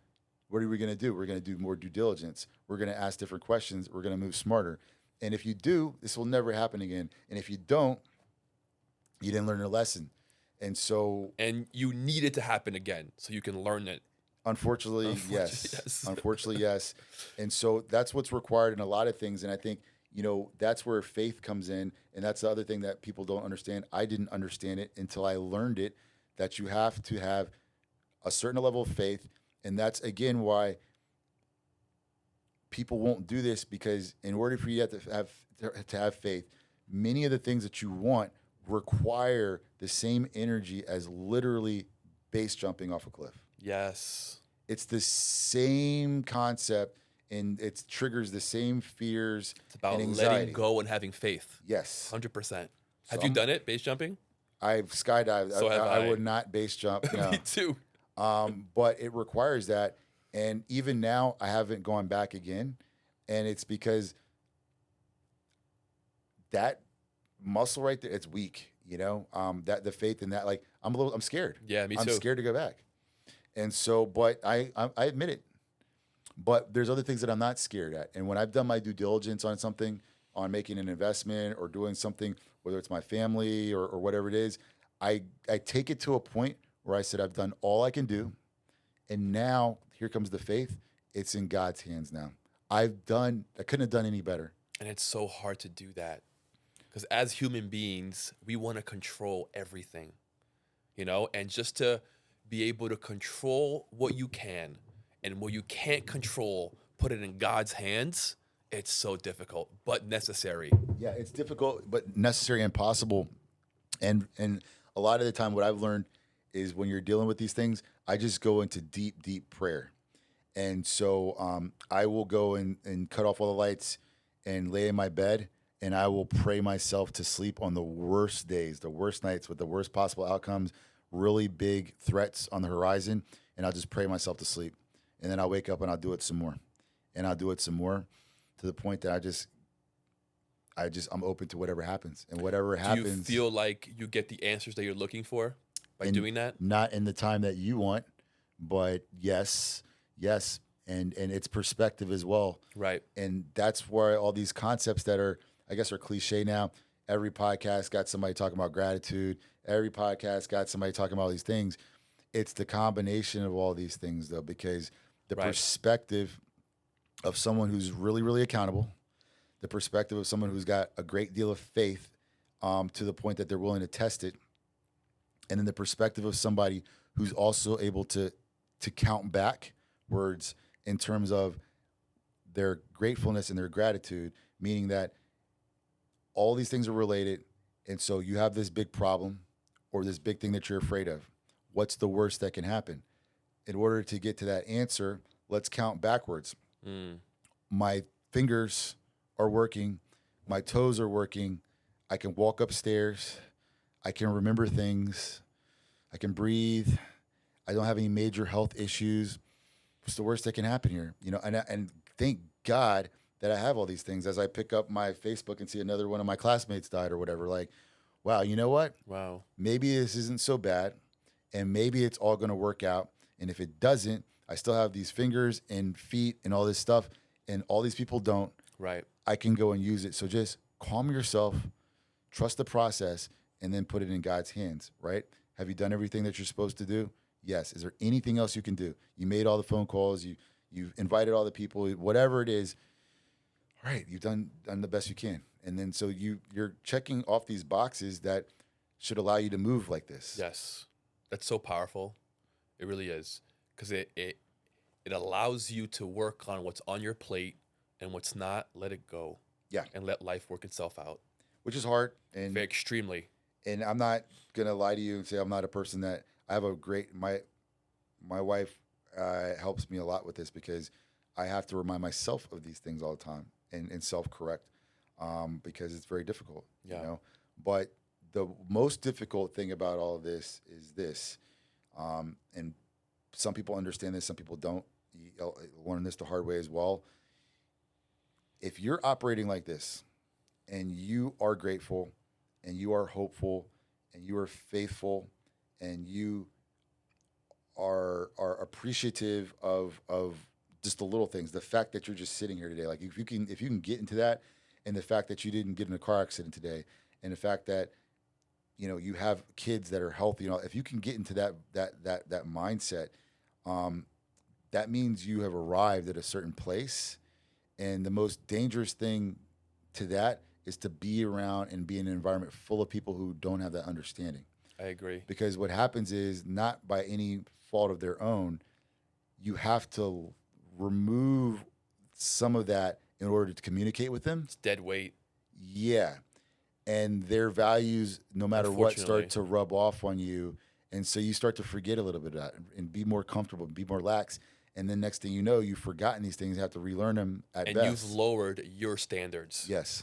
what are we going to do? We're going to do more due diligence. We're going to ask different questions. We're going to move smarter. And if you do, this will never happen again. And if you don't, you didn't learn your lesson. And so, And you need it to happen again so you can learn it. unfortunately, yes. Unfortunately, yes. And so that's what's required in a lot of things. And I think, that's where faith comes in. And that's the other thing that people don't understand. I didn't understand it until I learned it, that you have to have a certain level of faith. And that's, again, why people won't do this, because in order for you to have faith, many of the things that you want require the same energy as literally base jumping off a cliff. Yes. It's the same concept, and it triggers the same fears. It's about and anxiety. letting go and having faith. Yes. 100%. Have you done it, base jumping? I've skydived. So have I I. would not base jump. No. Me too. But it requires that. And even now, I haven't gone back again. And it's because that muscle right there, it's weak, that the faith in that, like, I'm scared. Yeah, me too. I'm scared to go back. And so, but I admit it. But there's other things that I'm not scared at. And when I've done my due diligence on something, on making an investment or doing something, whether it's my family or whatever it is, I take it to a point where I said, I've done all I can do. And now here comes the faith. It's in God's hands now. I couldn't have done any better. And it's so hard to do that. Because as human beings, we want to control everything, and just to be able to control what you can and what you can't control, put it in God's hands. It's so difficult, but necessary. Yeah, it's difficult, but necessary and possible. And a lot of the time, what I've learned is when you're dealing with these things, I just go into deep, deep prayer. And so I will go and cut off all the lights and lay in my bed, and I will pray myself to sleep on the worst days, the worst nights with the worst possible outcomes, really big threats on the horizon, and I'll just pray myself to sleep. And then I'll wake up and I'll do it some more. And I'll do it some more to the point that I'm open to whatever happens. And whatever happens. Do you feel like you get the answers that you're looking for by doing that? Not in the time that you want, but yes. And it's perspective as well. Right. And that's where all these concepts that are cliche now. Every podcast got somebody talking about gratitude. Every podcast got somebody talking about all these things. It's the combination of all these things, though, because the perspective of someone who's really, really accountable, the perspective of someone who's got a great deal of faith to the point that they're willing to test it, and then the perspective of somebody who's also able to count backwards in terms of their gratefulness and their gratitude, meaning that all these things are related. And so you have this big problem or this big thing that you're afraid of. What's the worst that can happen? In order to get to that answer, let's count backwards. My fingers are working. My toes are working. I can walk upstairs. I can remember things. I can breathe. I don't have any major health issues. What's the worst that can happen here? And thank God that I have all these things. As I pick up my Facebook and see another one of my classmates died or whatever, like, wow, you know what? Wow. Maybe this isn't so bad, and maybe it's all going to work out. And if it doesn't, I still have these fingers and feet and all this stuff, and all these people don't. Right. I can go and use it. So just calm yourself, trust the process, and then put it in God's hands, right? Have you done everything that you're supposed to do? Yes. Is there anything else you can do? You made all the phone calls. You've invited all the people. Whatever it is, all right, you've done the best you can. And then so you're checking off these boxes that should allow you to move like this. Yes. That's so powerful. It really is. Because it allows you to work on what's on your plate, and what's not, let it go. Yeah. And let life work itself out. Which is hard. And very extremely. And I'm not going to lie to you and say I'm not a person that I have a great, my wife helps me a lot with this, because I have to remind myself of these things all the time and self-correct because it's very difficult, Yeah. But the most difficult thing about all of this is this, and some people understand this, some people don't. You learn this the hard way as well. If you're operating like this and you are grateful and you are hopeful and you are faithful and you are appreciative of just the little things. The fact that you're just sitting here today, like if you can get into that, and the fact that you didn't get in a car accident today, and the fact that you have kids that are healthy, if you can get into that mindset, that means you have arrived at a certain place. And the most dangerous thing to that is to be around and be in an environment full of people who don't have that understanding. I agree. Because what happens is, not by any fault of their own, you have to remove some of that in order to communicate with them. It's dead weight. Yeah. And their values, no matter what, start to rub off on you. And so you start to forget a little bit of that and be more comfortable, be more lax. And then next thing you know, you've forgotten these things, have to relearn them at best. And you've lowered your standards. Yes.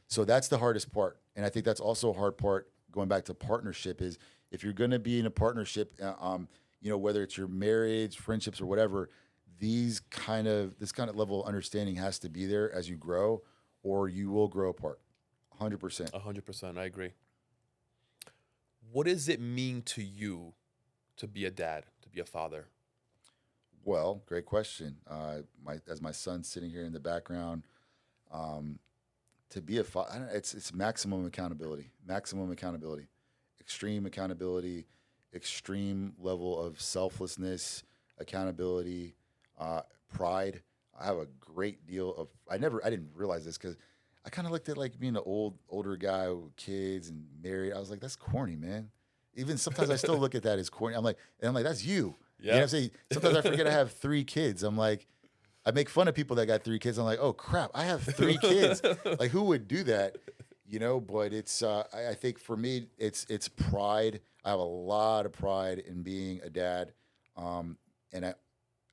So that's the hardest part. And I think that's also a hard part, going back to partnership, is if you're going to be in a partnership, whether it's your marriage, friendships, or whatever, this kind of level of understanding has to be there as you grow, or you will grow apart. 100%. 100%. I agree. What does it mean to you to be a dad, to be a father? Well, great question. As my son's sitting here in the background, to be a father, it's maximum accountability, extreme accountability, extreme level of selflessness, accountability, pride. I have a great deal of. I didn't realize this because I kind of looked at like being an older guy with kids and married. I was like, that's corny, man. Even sometimes I still look at that as corny. I'm like, that's you. Yeah. You know what I'm saying? Sometimes I forget I have 3 kids. I'm like, I make fun of people that got 3 kids. I'm like, oh crap, I have 3 kids. Like, who would do that? But it's I think for me it's pride. I have a lot of pride in being a dad, and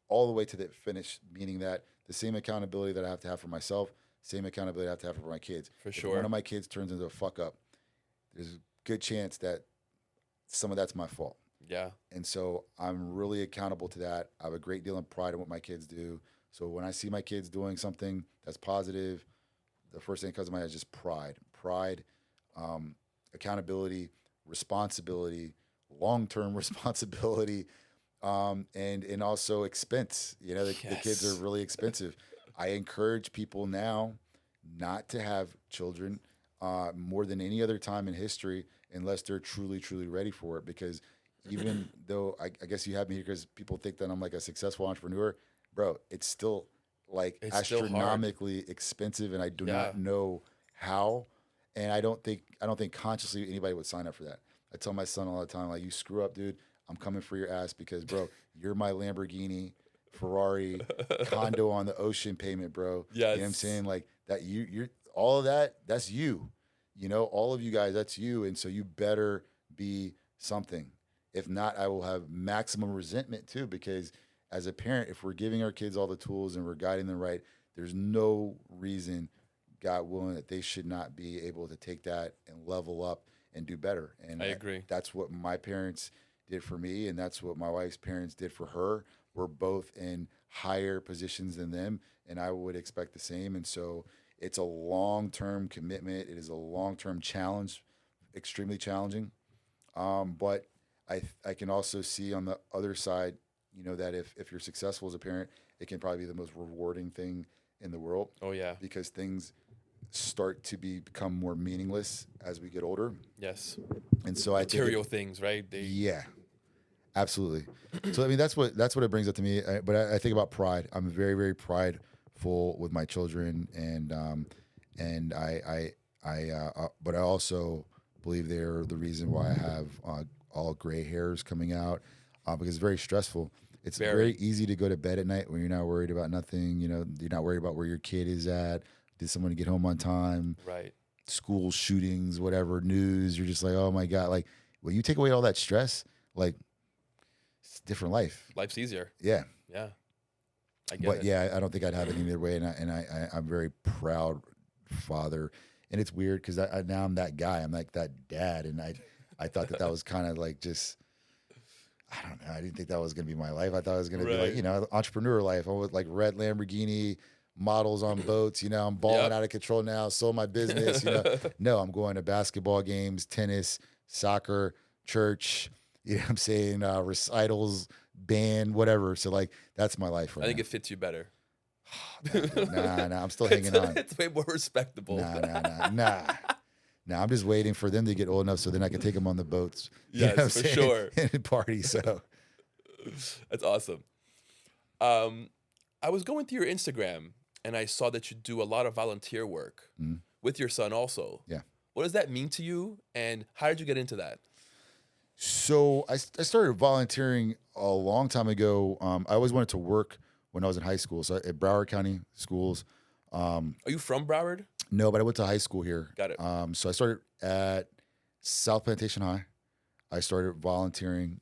all the way to the finish, meaning that the same accountability that I have to have for myself, same accountability I have to have for my kids. For If sure. one of my kids turns into a fuck up, there's a good chance that some of that's my fault. Yeah. And so I'm really accountable to that. I have a great deal of pride in what my kids do. So when I see my kids doing something that's positive, the first thing that comes to mind is just pride, accountability, responsibility, long-term responsibility, and also expense. The kids are really expensive. I encourage people now not to have children more than any other time in history unless they're truly, truly ready for it. Because even though I guess you have me here because people think that I'm like a successful entrepreneur, bro, it's still like astronomically expensive, and I do not know how. And I don't think consciously anybody would sign up for that. I tell my son all the time, like, you screw up, dude, I'm coming for your ass because, bro, you're my Lamborghini, Ferrari, condo on the ocean payment, bro. Yes. You know what I'm saying? Like that, you're all of that, that's you. All of you guys, that's you. And so you better be something. If not, I will have maximum resentment too, because as a parent, if we're giving our kids all the tools and we're guiding them right, there's no reason, God willing, that they should not be able to take that and level up and do better. And I agree. That's what my parents did for me, and that's what my wife's parents did for her. We're both in higher positions than them, and I would expect the same. And so it's a long-term commitment. It is a long-term challenge, extremely challenging. But I can also see on the other side, that if you're successful as a parent, it can probably be the most rewarding thing in the world. Oh, yeah. Because things start to become more meaningless as we get older. Yes. And so Material things, right? Yeah, absolutely. So, I mean, that's what it brings up to me. But I think about pride. I'm very, very prideful with my children, and but I also believe they're the reason why I have all gray hairs coming out, because it's very stressful. It's very easy to go to bed at night when you're not worried about nothing. You're not worried about where your kid is at. Did someone get home on time? Right. School shootings, whatever, news. You're just like, oh my God. Like, when you take away all that stress, like, it's a different life. Life's easier. Yeah. Yeah. I get it. I don't think I'd have it any other way. And I'm very proud father. And it's weird because now I'm that guy. I'm like that dad. And I thought that was kind of like just, I don't know. I didn't think that was going to be my life. I thought it was going to be like, entrepreneur life. I was like red Lamborghini, models on boats. I'm balling out of control now. Sold my business. No, I'm going to basketball games, tennis, soccer, church. You know what I'm saying? Recitals, band, whatever. So like that's my life right I think now. it fits you better. Nah, I'm still hanging on. It's way more respectable. Nah, I'm just waiting for them to get old enough so then I can take them on the boats. Yes, for sure. And party. So That's awesome. I was going through your Instagram and I saw that you do a lot of volunteer work with your son also. yeah. What does that mean to you, and how did you get into that? So I started volunteering a long time ago. I always wanted to work when I was in high school. So at Broward County schools. Are you from Broward? No, but I went to high school here. Got it. So I started at South Plantation High. I started volunteering,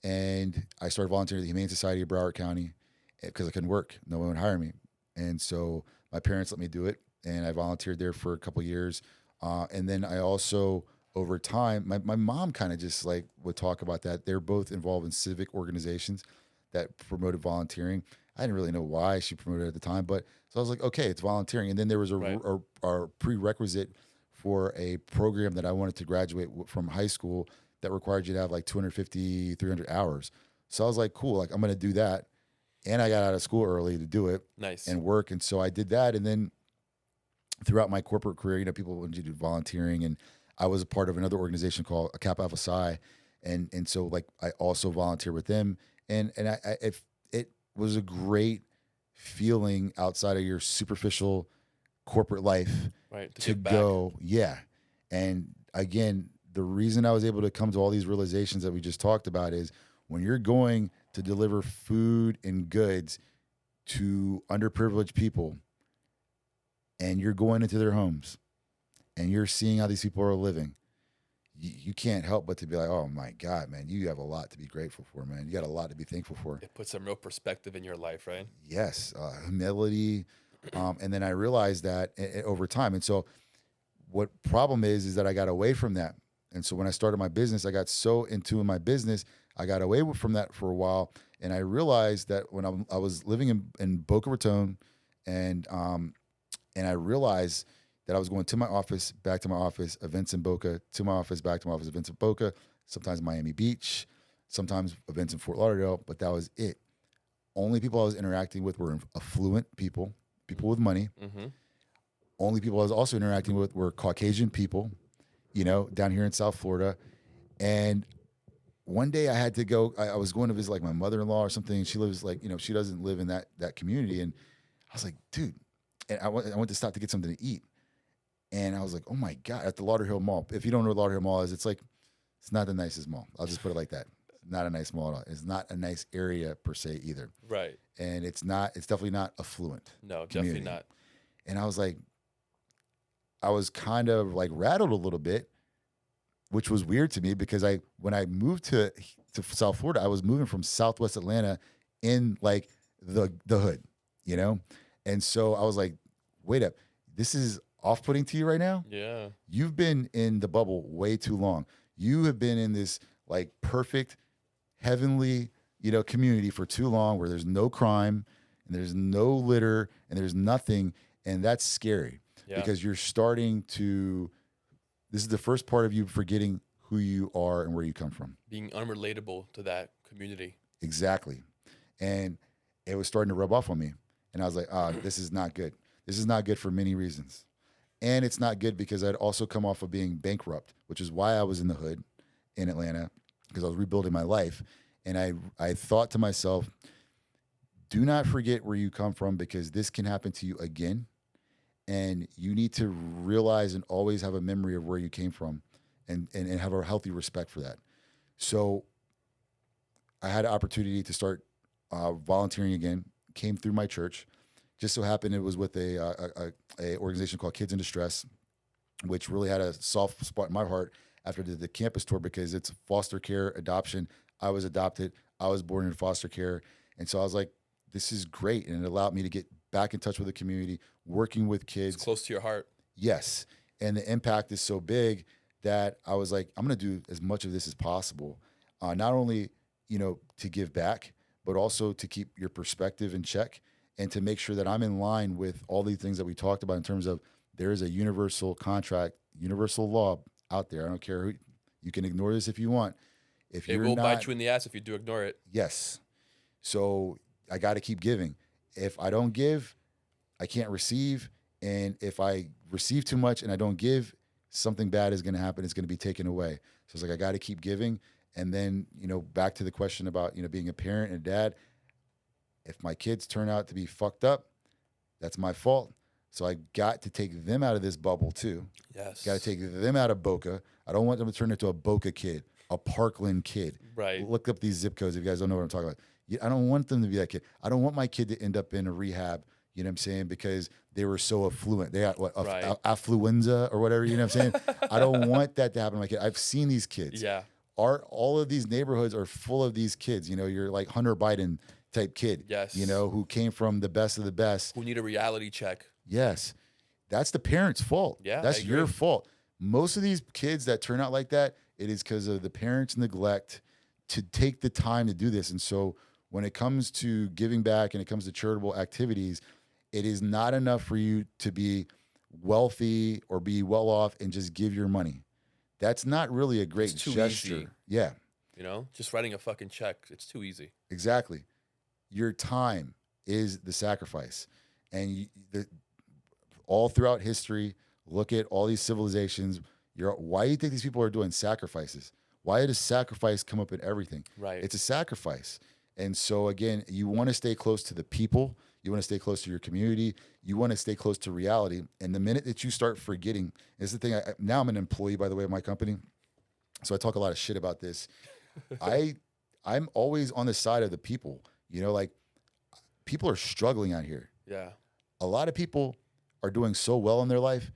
and I started volunteering at the Humane Society of Broward County because I couldn't work. No one would hire me. And so my parents let me do it, and I volunteered there for a couple of years. And then I also, over time, my mom kind of just like would talk about that. They're both involved in civic organizations that promoted volunteering. I didn't really know why she promoted it at the time, but so I was like, okay, it's volunteering. And then there was a prerequisite for a program that I wanted to graduate from high school that required you to have like 250, 300 hours. So I was like, cool, like I'm going to do that. And I got out of school early to do it. Nice. And work. And so I did that. And then throughout my corporate career, people wanted you to do volunteering, and I was a part of another organization called Kappa Alpha Psi, and so like I also volunteered with them, and it was a great feeling outside of your superficial corporate life, right, to go, yeah, and again, the reason I was able to come to all these realizations that we just talked about is when you're going to deliver food and goods to underprivileged people, and you're going into their homes and you're seeing how these people are living, you can't help but to be like, oh my God, man, you have a lot to be grateful for, man. You got a lot to be thankful for. It puts some real perspective in your life, right? Yes. Humility. And then I realized that over time. And so what problem is that I got away from that. And so when I started my business, I got so into my business, I got away from that for a while. And I realized that when I was living in Boca Raton, and I realized that I was going to my office, back to my office, events in Boca, to my office, back to my office, events in Boca, sometimes Miami Beach, sometimes events in Fort Lauderdale, but that was it. Only people I was interacting with were affluent people with money. Mm-hmm. Only people I was also interacting with were Caucasian people, down here in South Florida. And one day I had to go, I was going to visit like my mother-in-law or something. She lives like, she doesn't live in that community. And I was like, dude, and I went to stop to get something to eat. And I was like, oh my God, at the Lauderhill Mall. If you don't know what Lauderhill Mall is, it's not the nicest mall. I'll just put it like that. Not a nice mall at all. It's not a nice area per se either. Right. And it's definitely not affluent. No, community. definitely not. And I was kind of like rattled a little bit, which was weird to me because when I moved to South Florida, I was moving from Southwest Atlanta in like the hood, And so I was like, wait up, this is off-putting to you right now? Yeah. You've been in the bubble way too long. You have been in this like perfect, heavenly, community for too long where there's no crime and there's no litter and there's nothing. And that's scary because you're starting to, this is the first part of you forgetting who you are and where you come from. Being unrelatable to that community. Exactly. And it was starting to rub off on me. And I was like, this is not good. This is not good for many reasons. And it's not good because I'd also come off of being bankrupt, which is why I was in the hood in Atlanta, because I was rebuilding my life. And I thought to myself, do not forget where you come from because this can happen to you again. And you need to realize and always have a memory of where you came from and have a healthy respect for that. So I had an opportunity to start volunteering again, came through my church. Just so happened it was with a organization called Kids in Distress, which really had a soft spot in my heart after the campus tour because it's foster care, adoption. I was adopted. I was born in foster care. And so I was like, this is great. And it allowed me to get back in touch with the community, working with kids. It's close to your heart. Yes. And the impact is so big that I was like, I'm going to do as much of this as possible. Not only, to give back, but also to keep your perspective in check and to make sure that I'm in line with all these things that we talked about in terms of there is a universal contract, universal law out there. I don't care who, you can ignore this if you want. If It you're will not, bite you in the ass if you do ignore it. yes. So I got to keep giving. If I don't give, I can't receive. And if I receive too much and I don't give, something bad is going to happen. It's going to be taken away. So it's like, I got to keep giving. And then, back to the question about, being a parent and a dad. If my kids turn out to be fucked up, that's my fault. So I got to take them out of this bubble too. Yes. Got to take them out of Boca. I don't want them to turn into a Boca kid, a Parkland kid. Right. Look up these zip codes if you guys don't know what I'm talking about. I don't want them to be that kid. I don't want my kid to end up in a rehab, you know what I'm saying, because they were so affluent. They got affluenza or whatever, you know what I'm saying? I don't want that to happen to my kid. I've seen these kids. Yeah. All of these neighborhoods are full of these kids. You're like Hunter Biden type kid. Yes. Who came from the best of the best. Who need a reality check. Yes. That's the parents' fault. Yeah, That's I agree. your fault. Most of these kids that turn out like that, it is because of the parents' neglect to take the time to do this. And so when it comes to giving back and it comes to charitable activities, it is not enough for you to be wealthy or be well off and just give your money. That's not really a great It's too gesture. easy. Yeah, Just writing a fucking check. It's too easy. exactly. Your time is the sacrifice. And all throughout history, look at all these civilizations. Why do you think these people are doing sacrifices? Why does sacrifice come up in everything? Right. It's a sacrifice. And so again, you want to stay close to the people. You want to stay close to your community. You want to stay close to reality. And the minute that you start forgetting, this is the thing. Now I'm an employee, by the way, of my company. So I talk a lot of shit about this. I'm always on the side of the people. Like people are struggling out here. Yeah. A lot of people are doing so well in their life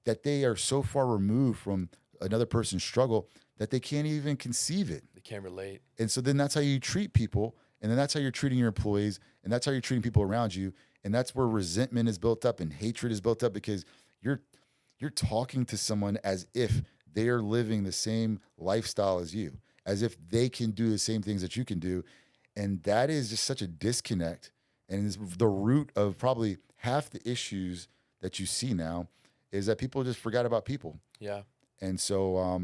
that they are so far removed from another person's struggle that they can't even conceive it. They can't relate. And so then that's how you treat people. And then that's how you're treating your employees. And that's how you're treating people around you. And that's where resentment is built up and hatred is built up because you're talking to someone as if they are living the same lifestyle as you, as if they can do the same things that you can do. And that is just such a disconnect. And it's the root of probably half the issues that you see now is that people just forgot about people. Yeah. And so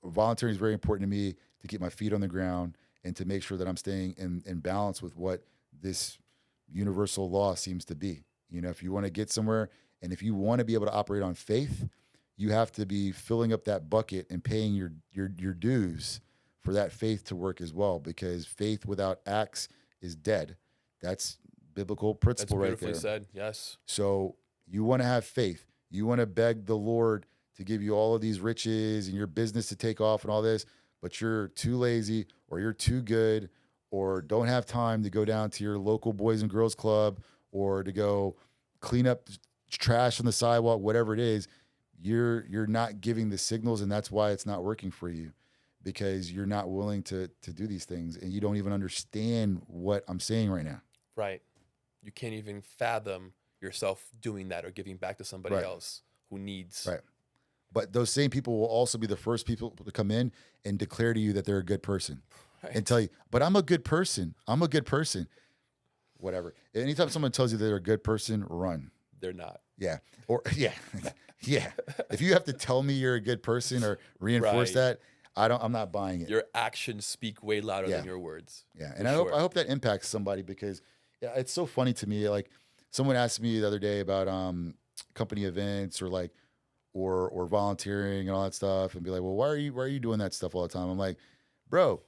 volunteering is very important to me to keep my feet on the ground and to make sure that I'm staying in balance with what this universal law seems to be. If you want to get somewhere and if you want to be able to operate on faith, you have to be filling up that bucket and paying your dues for that faith to work as well, because faith without acts is dead. That's biblical principle right there. That's beautifully said. Yes. So you want to have faith. You want to beg the Lord to give you all of these riches and your business to take off and all this, but you're too lazy or you're too good or don't have time to go down to your local Boys and Girls Club or to go clean up trash on the sidewalk, whatever it is, you're not giving the signals, and that's why it's not working for you, because you're not willing to do these things and you don't even understand what I'm saying right now. Right. You can't even fathom yourself doing that or giving back to somebody else who needs. Right. But those same people will also be the first people to come in and declare to you that they're a good person and tell you, but I'm a good person. I'm a good person. Whatever. Anytime someone tells you they're a good person, run. They're not. Yeah. Or yeah. Yeah. If you have to tell me you're a good person or reinforce that, I'm not buying it. Your actions speak way louder than your words. Yeah. And I hope that impacts somebody, because it's so funny to me. Like someone asked me the other day about company events or like or volunteering and all that stuff, and be like, well, why are you doing that stuff all the time? I'm like, bro,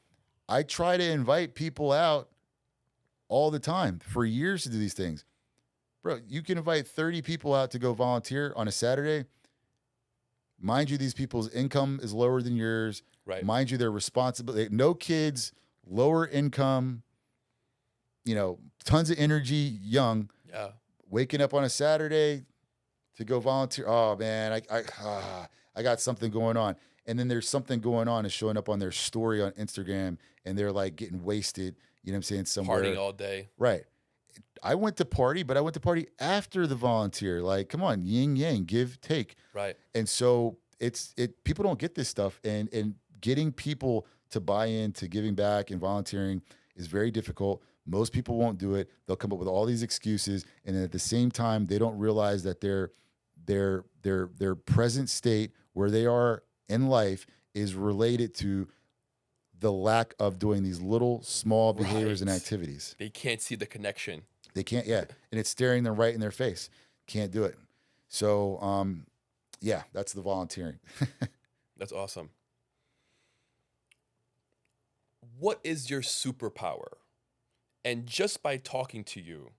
I try to invite people out all the time for years to do these things. Bro, you can invite 30 people out to go volunteer on a Saturday. Mind you, these people's income is lower than yours. Right. Mind you, their responsibility, no kids, lower income, tons of energy, young. Yeah. Waking up on a Saturday to go volunteer. Oh man, I got something going on. And then there's something going on is showing up on their story on Instagram, and they're like getting wasted, you know what I'm saying, somewhere. Partying all day. Right. I went to party, but I went to party after the volunteer. Like, come on, yin yang, give, take. Right. And so people don't get this stuff, and getting people to buy into giving back and volunteering is very difficult. Most people won't do it. They'll come up with all these excuses, and then at the same time, they don't realize that their present state, where they are in life, is related to the lack of doing these little small behaviors and Right. activities. They can't see the connection. They can't, yeah. And it's staring them right in their face. Can't do it. So, yeah, that's the volunteering. That's awesome. What is your superpower? And just by talking to you,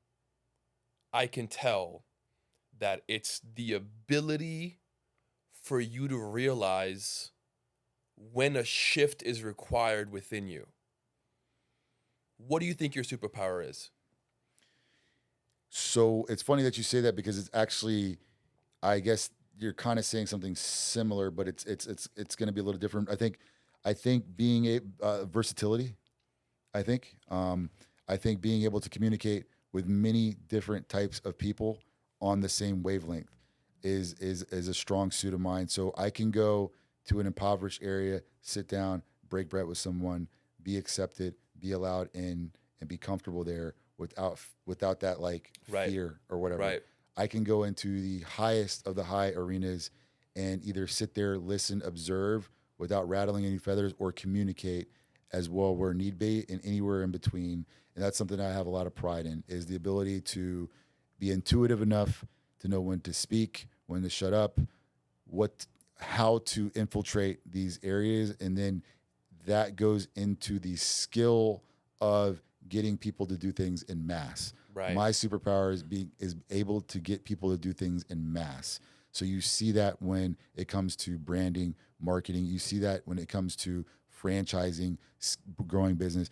I can tell that it's the ability for you to realize when a shift is required within you. What do you think your superpower is? So it's funny that you say that because it's actually, I guess you're kind of saying something similar, but it's going to be a little different. I think being a versatility. I think being able to communicate with many different types of people on the same wavelength is a strong suit of mine. So I can go to an impoverished area, sit down, break bread with someone, be accepted, be allowed in, and be comfortable there without that like Right. fear or whatever. Right. I can go into the highest of the high arenas and either sit there, listen, observe without rattling any feathers, or communicate as well where need be and anywhere in between. And that's something I have a lot of pride in, is the ability to be intuitive enough to know when to speak, when to shut up, how to infiltrate these areas. And then that goes into the skill of getting people to do things in mass. Right. My superpower is able to get people to do things in mass. So you see that when it comes to branding, marketing. You see that when it comes to franchising, growing business.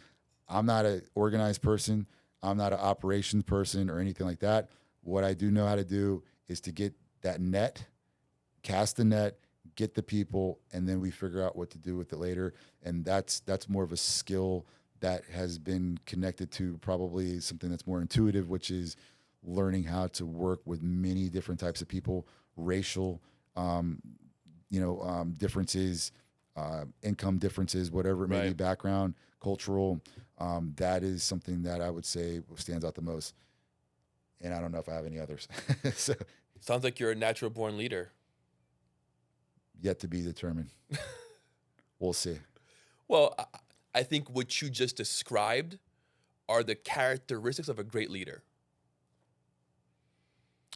I'm not an organized person. I'm not an operations person or anything like that. What I do know how to do is to get that net, cast the net, get the people, and then we figure out what to do with it later. And that's more of a skill that has been connected to probably something that's more intuitive, which is learning how to work with many different types of people, racial, differences, income differences, whatever it may be, Right. background, cultural. That is something that I would say stands out the most. And I don't know if I have any others. So, Sounds like you're a natural born leader. yet to be determined. We'll see. Well, I think what you just described are the characteristics of a great leader.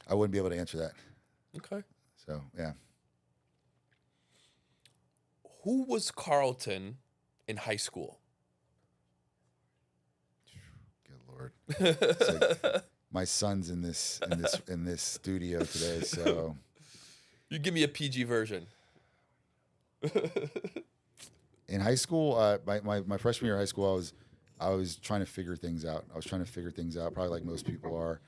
I wouldn't be able to answer that. Okay. So, yeah. Who was Carlton in high school? Good Lord. It's like my son's in this studio today, so You give me a PG version. in high school, my freshman year of high school, I was trying to figure things out. Probably like most people are,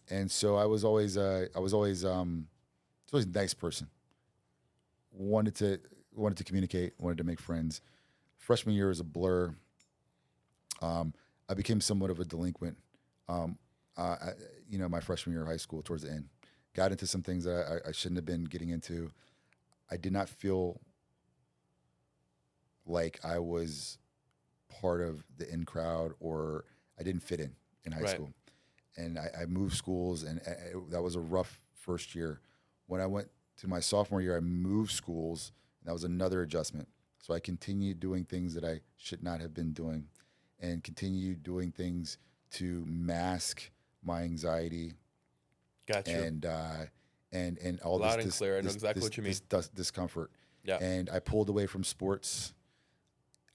and so I was always a nice person. Wanted to communicate, wanted to make friends. Freshman year was a blur. I became somewhat of a delinquent. My freshman year of high school, towards the end, got into some things that I shouldn't have been getting into. I did not feel like I was part of the in crowd, or I didn't fit in high Right. school. And I moved schools, and that was a rough first year. When I went to my sophomore year, I moved schools, and that was another adjustment. So I continued doing things that I should not have been doing, and continued doing things to mask my anxiety Gotcha. and all Loud this and clear. I know exactly what you mean. this discomfort. Yeah. And I pulled away from sports,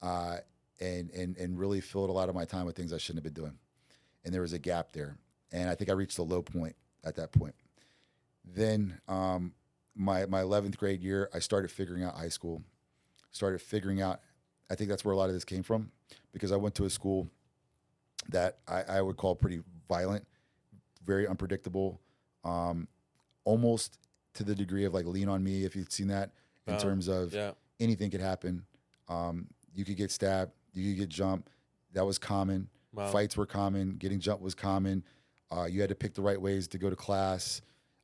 and really filled a lot of my time with things I shouldn't have been doing. And there was a gap there. And I think I reached a low point at that point. Then my 11th grade year, I started figuring out high school. I think that's where a lot of this came from, because I went to a school that I would call pretty violent, very unpredictable, almost to the degree of like Lean on Me, if you've seen that, in terms of Yeah. anything could happen. You could get stabbed, you could get jumped. That was common. Wow. Fights were common. Getting jumped was common. You had to pick the right ways to go to class.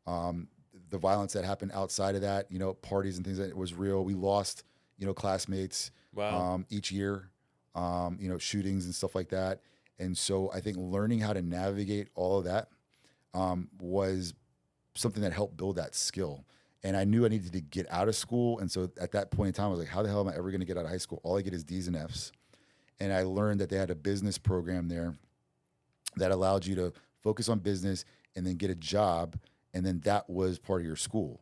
The violence that happened outside of that, parties and things, that was real. We lost, classmates Wow. each year, shootings and stuff like that. And so I think learning how to navigate all of that was something that helped build that skill. And I knew I needed to get out of school. And so at that point in time, I was like, how the hell am I ever going to get out of high school? All I get is D's and F's. And I learned that they had a business program there that allowed you to focus on business and then get a job. And then that was part of your school.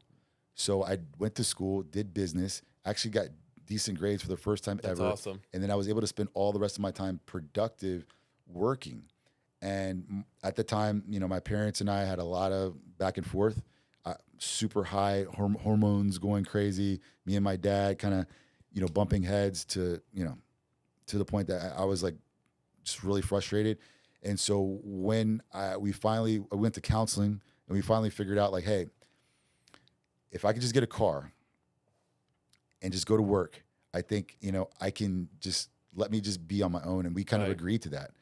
So I went to school, did business, actually got decent grades for the first time That's ever. awesome. And then I was able to spend all the rest of my time productive working. And at the time, you know, my parents and I had a lot of back and forth, super high hormones going crazy. Me and my dad kind of, you know, bumping heads to, you know, to the point that I was like just really frustrated. And so when I went to counseling and we finally figured out like, hey, if I could just get a car and just go to work, I think, you know, I can just let me just be on my own. And we kind of agreed to that.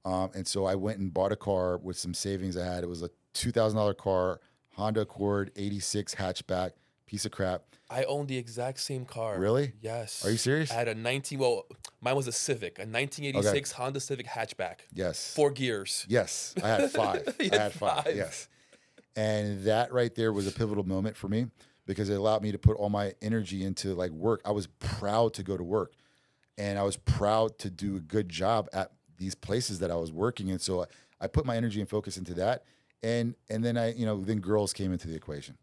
And so I went and bought a car with some savings I had. It was a $2,000 car, Honda Accord, 86 hatchback, piece of crap. I own the exact same car. Really? Yes. Are you serious? I had mine was a Civic, a 1986 Honda Civic hatchback. Yes. 4 gears. Yes. I had 5. You I had had 5. 5. Yes. And that right there was a pivotal moment for me because it allowed me to put all my energy into like work. I was proud to go to work and I was proud to do a good job at these places that I was working in. So I put my energy and focus into that. And then then girls came into the equation.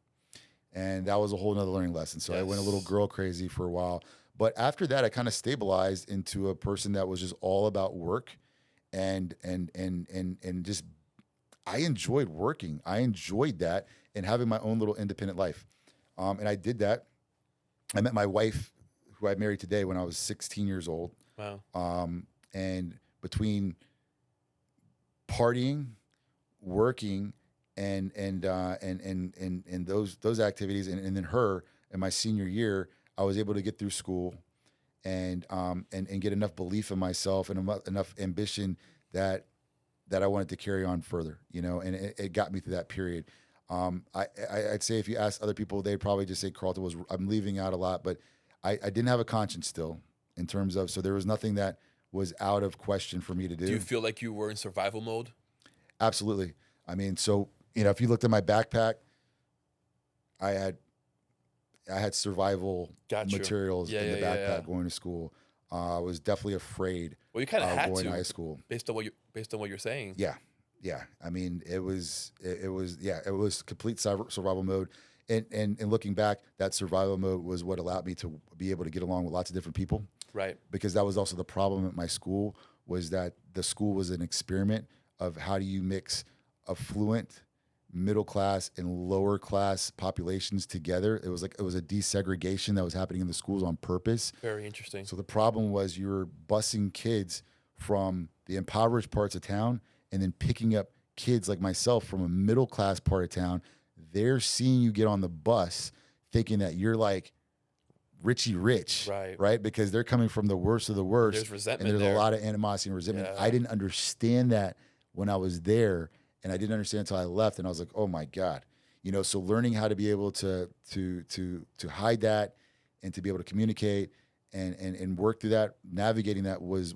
And that was a whole nother learning lesson. So I went a little girl crazy for a while. But after that, I kind of stabilized into a person that was just all about work and just I enjoyed working. I enjoyed that and having my own little independent life. And I did that. I met my wife, who I married today, when I was 16 years old. Wow. And between partying, working, and those activities, and then her in my senior year, I was able to get through school and get enough belief in myself and enough ambition that I wanted to carry on further, you know, and it got me through that period. I'd say if you ask other people, they'd probably just say Carlton I'm leaving out a lot, but I didn't have a conscience still in terms of, so there was nothing that was out of question for me to do. Do you feel like you were in survival mode? Absolutely. I mean, so, you know, if you looked at my backpack, I had survival materials in the backpack going to school. I was definitely afraid. Well, you kind of had going to high school based on what you're saying. Yeah. I mean, it was complete survival mode. And looking back, that survival mode was what allowed me to be able to get along with lots of different people. Right. Because that was also the problem at my school, was that the school was an experiment of how do you mix affluent, middle class, and lower class populations together. It was a desegregation that was happening in the schools on purpose. Very interesting. So the problem was you were busing kids from the impoverished parts of town and then picking up kids like myself from a middle class part of town. They're seeing you get on the bus thinking that you're like Richie Rich, right? Because they're coming from the worst of the worst. There's resentment and there's there. a lot of animosity and resentment. Yeah. I didn't understand that when I was there, and I didn't understand until I left, and I was like, oh my God. You know, so learning how to be able to hide that and to be able to communicate and work through that, navigating that was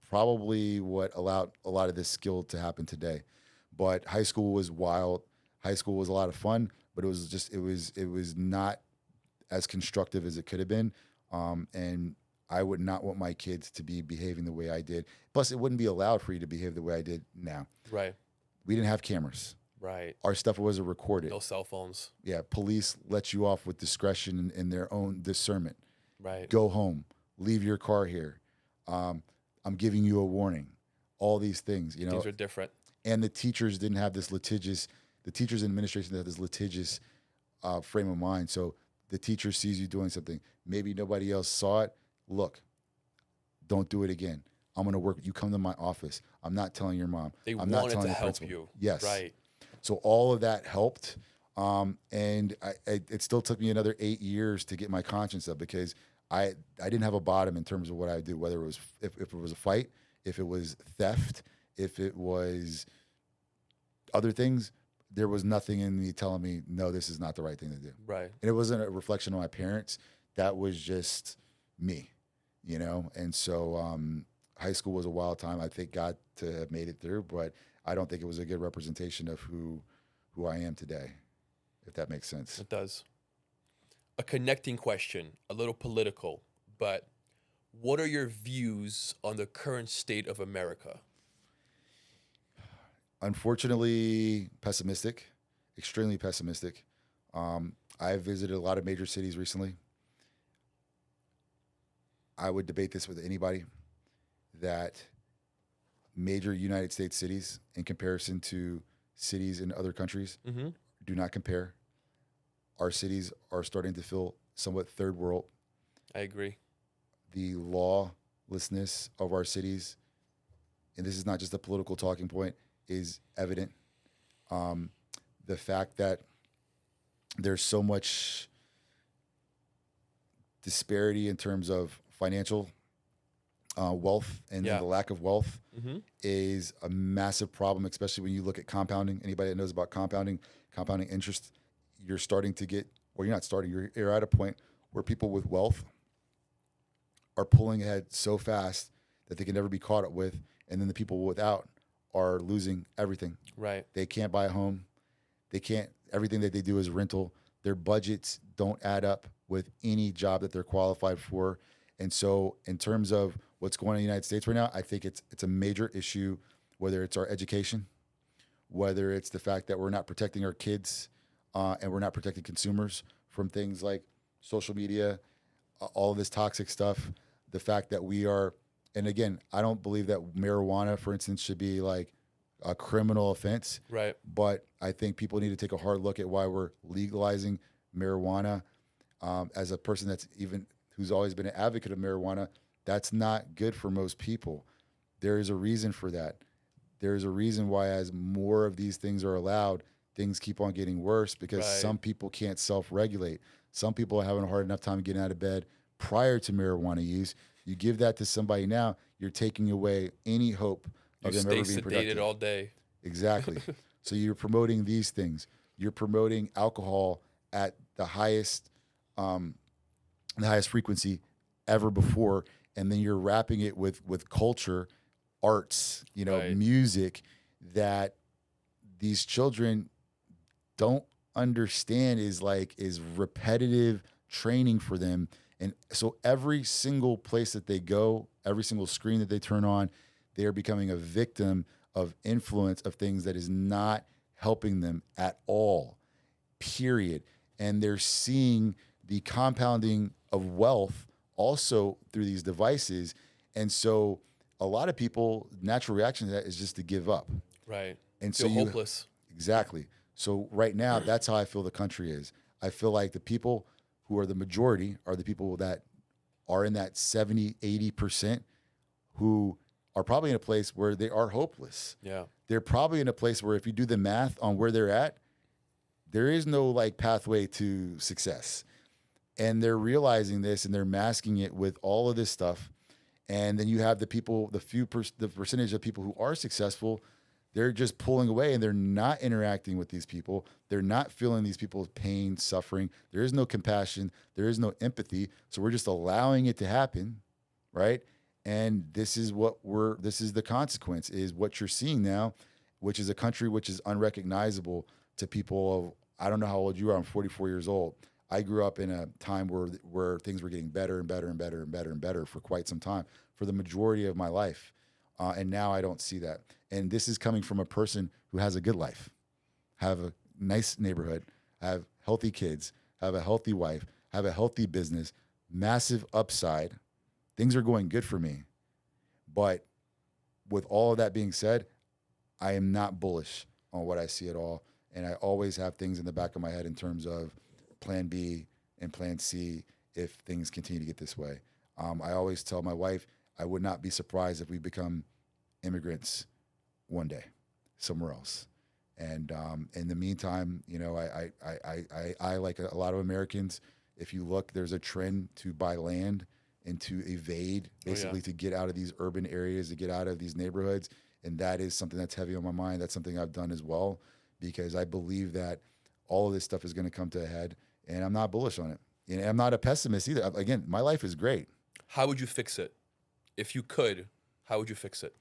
probably what allowed a lot of this skill to happen today. But high school was wild. High school was a lot of fun, but it was not as constructive as it could have been. And I would not want my kids to be behaving the way I did. Plus, it wouldn't be allowed for you to behave the way I did now. Right. We didn't have cameras. Right. Our stuff wasn't recorded. No cell phones. Yeah. Police let you off with discretion and their own discernment. Right. Go home. Leave your car here. I'm giving you a warning. All these things, you know. Things are different. And the teachers didn't have this litigious. The teachers and administration had this litigious frame of mind. So the teacher sees you doing something. Maybe nobody else saw it. Look, don't do it again. I'm going to work. You come to my office. I'm not telling your mom. I'm not wanted telling to the help principal. you. Yes. Right. So all of that helped. And it still took me another 8 years to get my conscience up because I didn't have a bottom in terms of what I do, whether it was if it was a fight, if it was theft, if it was other things. There was nothing in me telling me, no, this is not the right thing to do. Right. And it wasn't a reflection on my parents. That was just me, you know? And so high school was a wild time. I thank God to have made it through, but I don't think it was a good representation of who I am today. that makes sense. It does. A connecting question, a little political, but what are your views on the current state of America? Unfortunately, pessimistic, extremely pessimistic. I've visited a lot of major cities recently. I would debate this with anybody that major United States cities in comparison to cities in other countries Mm-hmm. do not compare. Our cities are starting to feel somewhat third world. I agree. The lawlessness of our cities, and this is not just a political talking point, is evident. The fact that there's so much disparity in terms of financial wealth and Yeah. the lack of wealth Mm-hmm. is a massive problem, especially when you look at compounding. Anybody that knows about compounding interest, you're starting to get, or you're not starting, you're at a point where people with wealth are pulling ahead so fast that they can never be caught up with. And then the people without are losing everything. Right. They can't buy a home. They can't, everything that they do is rental. Their budgets don't add up with any job that they're qualified for. And so in terms of what's going on in the United States right now, I think it's a major issue, whether it's our education, whether it's the fact that we're not protecting our kids and we're not protecting consumers from things like social media, all of this toxic stuff, the fact that we are, and again, I don't believe that marijuana, for instance, should be like a criminal offense. Right. But I think people need to take a hard look at why we're legalizing marijuana. As a person who's always been an advocate of marijuana, that's not good for most people. There is a reason for that. There is a reason why, as more of these things are allowed, things keep on getting worse because Right. some people can't self-regulate. Some people are having a hard enough time getting out of bed prior to marijuana use. You give that to somebody now, you're taking away any hope You of them stay ever being sedated productive. all day. Exactly. So you're promoting these things. You're promoting alcohol at the highest frequency ever before, and then you're wrapping it with culture, arts, Right. music that these children don't understand is repetitive training for them. And so every single place that they go, every single screen that they turn on, they are becoming a victim of influence of things that is not helping them at all, period. And they're seeing the compounding of wealth also through these devices. And so a lot of people, natural reaction to that is just to give up. Right. And Feel so hopeless. Exactly. So right now, that's how I feel the country is. I feel like the people who are the majority are the people that are in that 70, 80% who are probably in a place where they are hopeless. Yeah. They're probably in a place where if you do the math on where they're at, there is no pathway to success. And they're realizing this and they're masking it with all of this stuff. And then you have the people, the percentage of people who are successful, they're just pulling away and they're not interacting with these people. They're not feeling these people's pain, suffering. There is no compassion. There is no empathy. So we're just allowing it to happen, right? And this is the consequence is what you're seeing now, which is a country which is unrecognizable to people of, I don't know how old you are, I'm 44 years old. I grew up in a time where things were getting better and better and better and better and better for quite some time, for the majority of my life. And now I don't see that. And this is coming from a person who has a good life, have a nice neighborhood, have healthy kids, have a healthy wife, have a healthy business, massive upside. Things are going good for me. But with all of that being said, I am not bullish on what I see at all. And I always have things in the back of my head in terms of plan B and plan C if things continue to get this way. I always tell my wife, I would not be surprised if we become immigrants one day somewhere else. And in the meantime, I like a lot of Americans, if you look, there's a trend to buy land and to evade, basically to get out of these urban areas, to get out of these neighborhoods. And that is something that's heavy on my mind. That's something I've done as well, because I believe that all of this stuff is going to come to a head, and I'm not bullish on it. And I'm not a pessimist either. Again, my life is great. How would you fix it? If you could, how would you fix it?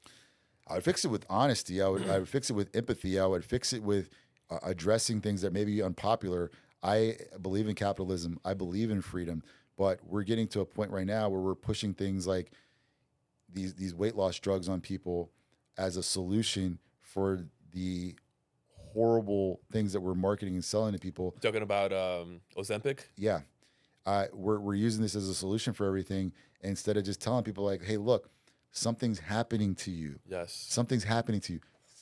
I would fix it with honesty. I would fix it with empathy. I would fix it with addressing things that may be unpopular. I believe in capitalism. I believe in freedom. But we're getting to a point right now where we're pushing things like these weight loss drugs on people as a solution for the horrible things that we're marketing and selling to people. Talking about Ozempic? Yeah. We're using this as a solution for everything instead of just telling people like, hey, look, something's happening to you. Yes. Something's happening to you.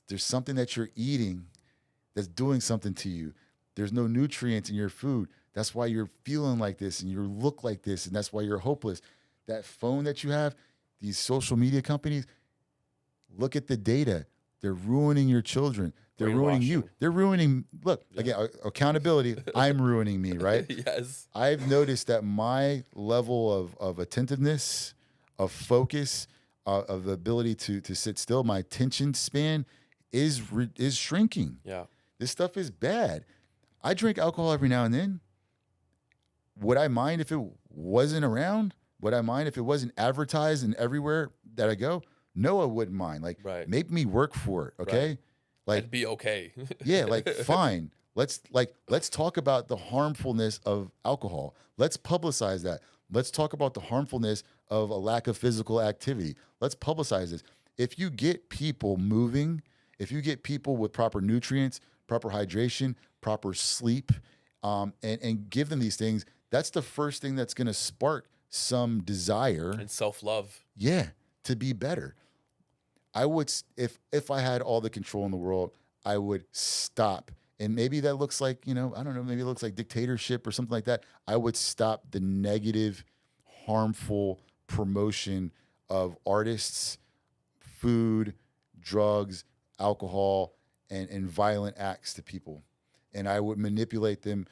There's something that you're eating that's doing something to you. There's no nutrients in your food. That's why you're feeling like this and you look like this, and that's why you're hopeless. That phone that you have, these social media companies, look at the data. They're ruining your children. They're ruining you. They're ruining, look, again, accountability, I'm ruining me, right? Yes. I've noticed that my level of attentiveness, of focus, of the ability to sit still, my attention span is shrinking. Yeah. This stuff is bad. I drink alcohol every now and then. Would I mind if it wasn't around? Would I mind if it wasn't advertised and everywhere that I go? No, I wouldn't mind. Like, make me work for it, okay? Right. Like, and be okay. yeah, like fine. Let's talk about the harmfulness of alcohol. Let's publicize that. Let's talk about the harmfulness of a lack of physical activity. Let's publicize this. If you get people moving, if you get people with proper nutrients, proper hydration, proper sleep, and give them these things, that's the first thing that's going to spark some desire and self-love. Yeah, to be better. I would, if I had all the control in the world, I would stop. And maybe that looks like, I don't know, maybe it looks like dictatorship or something like that. I would stop the negative, harmful promotion of artists, food, drugs, alcohol, and violent acts to people. And I would manipulate them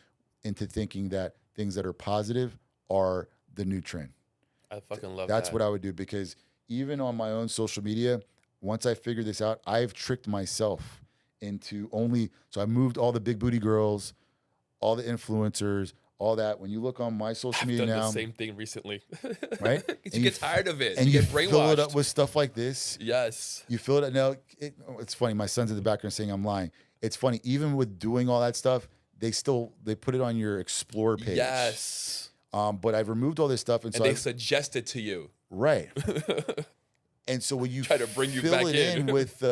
into thinking that things that are positive are the new trend. I fucking love that. That's what I would do, because even on my own social media, once I figured this out, I've tricked myself into so I moved all the big booty girls, all the influencers, all that. When you look on my social media now, I've done the same thing recently, right? You get tired of it, and you get brainwashed. Fill it up with stuff like this. Yes, you fill it up. Now it's funny. My son's in the background saying I'm lying. It's funny. Even with doing all that stuff, they put it on your explore page. Yes. But I've removed all this stuff, and so they suggest it to you, right? And so when you try to bring you fill back it in with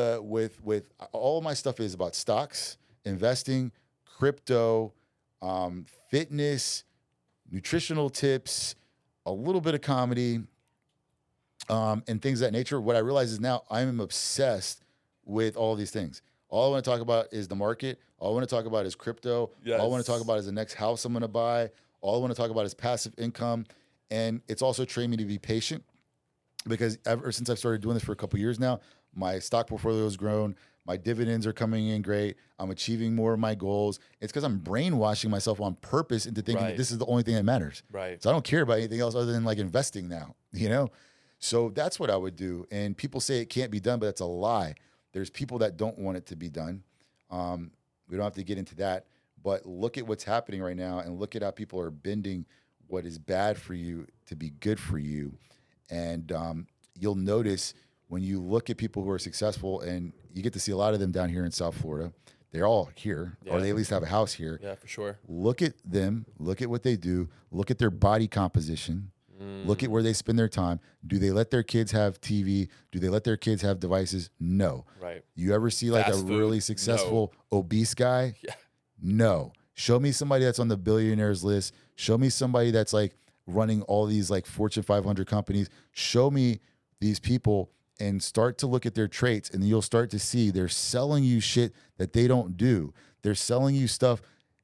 all of my stuff is about stocks, investing, crypto, fitness, nutritional tips, a little bit of comedy, and things of that nature. What I realize is now I'm obsessed with all these things. All I want to talk about is the market. All I want to talk about is crypto. Yes. All I want to talk about is the next house I'm going to buy. All I want to talk about is passive income. And it's also trained me to be patient, because ever since I've started doing this for a couple of years now, my stock portfolio has grown. My dividends are coming in great. I'm achieving more of my goals. It's because I'm brainwashing myself on purpose into thinking that this is the only thing that matters. Right. So I don't care about anything else other than like investing now, So that's what I would do. And people say it can't be done, but that's a lie. There's people that don't want it to be done. We don't have to get into that. But look at what's happening right now, and look at how people are bending what is bad for you to be good for you. And you'll notice when you look at people who are successful, and you get to see a lot of them down here in South Florida, they're all here, or they at least have a house here. Yeah, for sure. Look at them. Look at what they do. Look at their body composition. Look at where they spend their time. Do they let their kids have TV? Do they let their kids have devices? No. Right. You ever see like Fast a food? really successful obese guy? Yeah. No. Show me somebody that's on the billionaires list. Show me somebody that's like running all these like Fortune 500 companies. Show me these people and start to look at their traits, and then you'll start to see they're selling you shit that they don't do. They're selling you stuff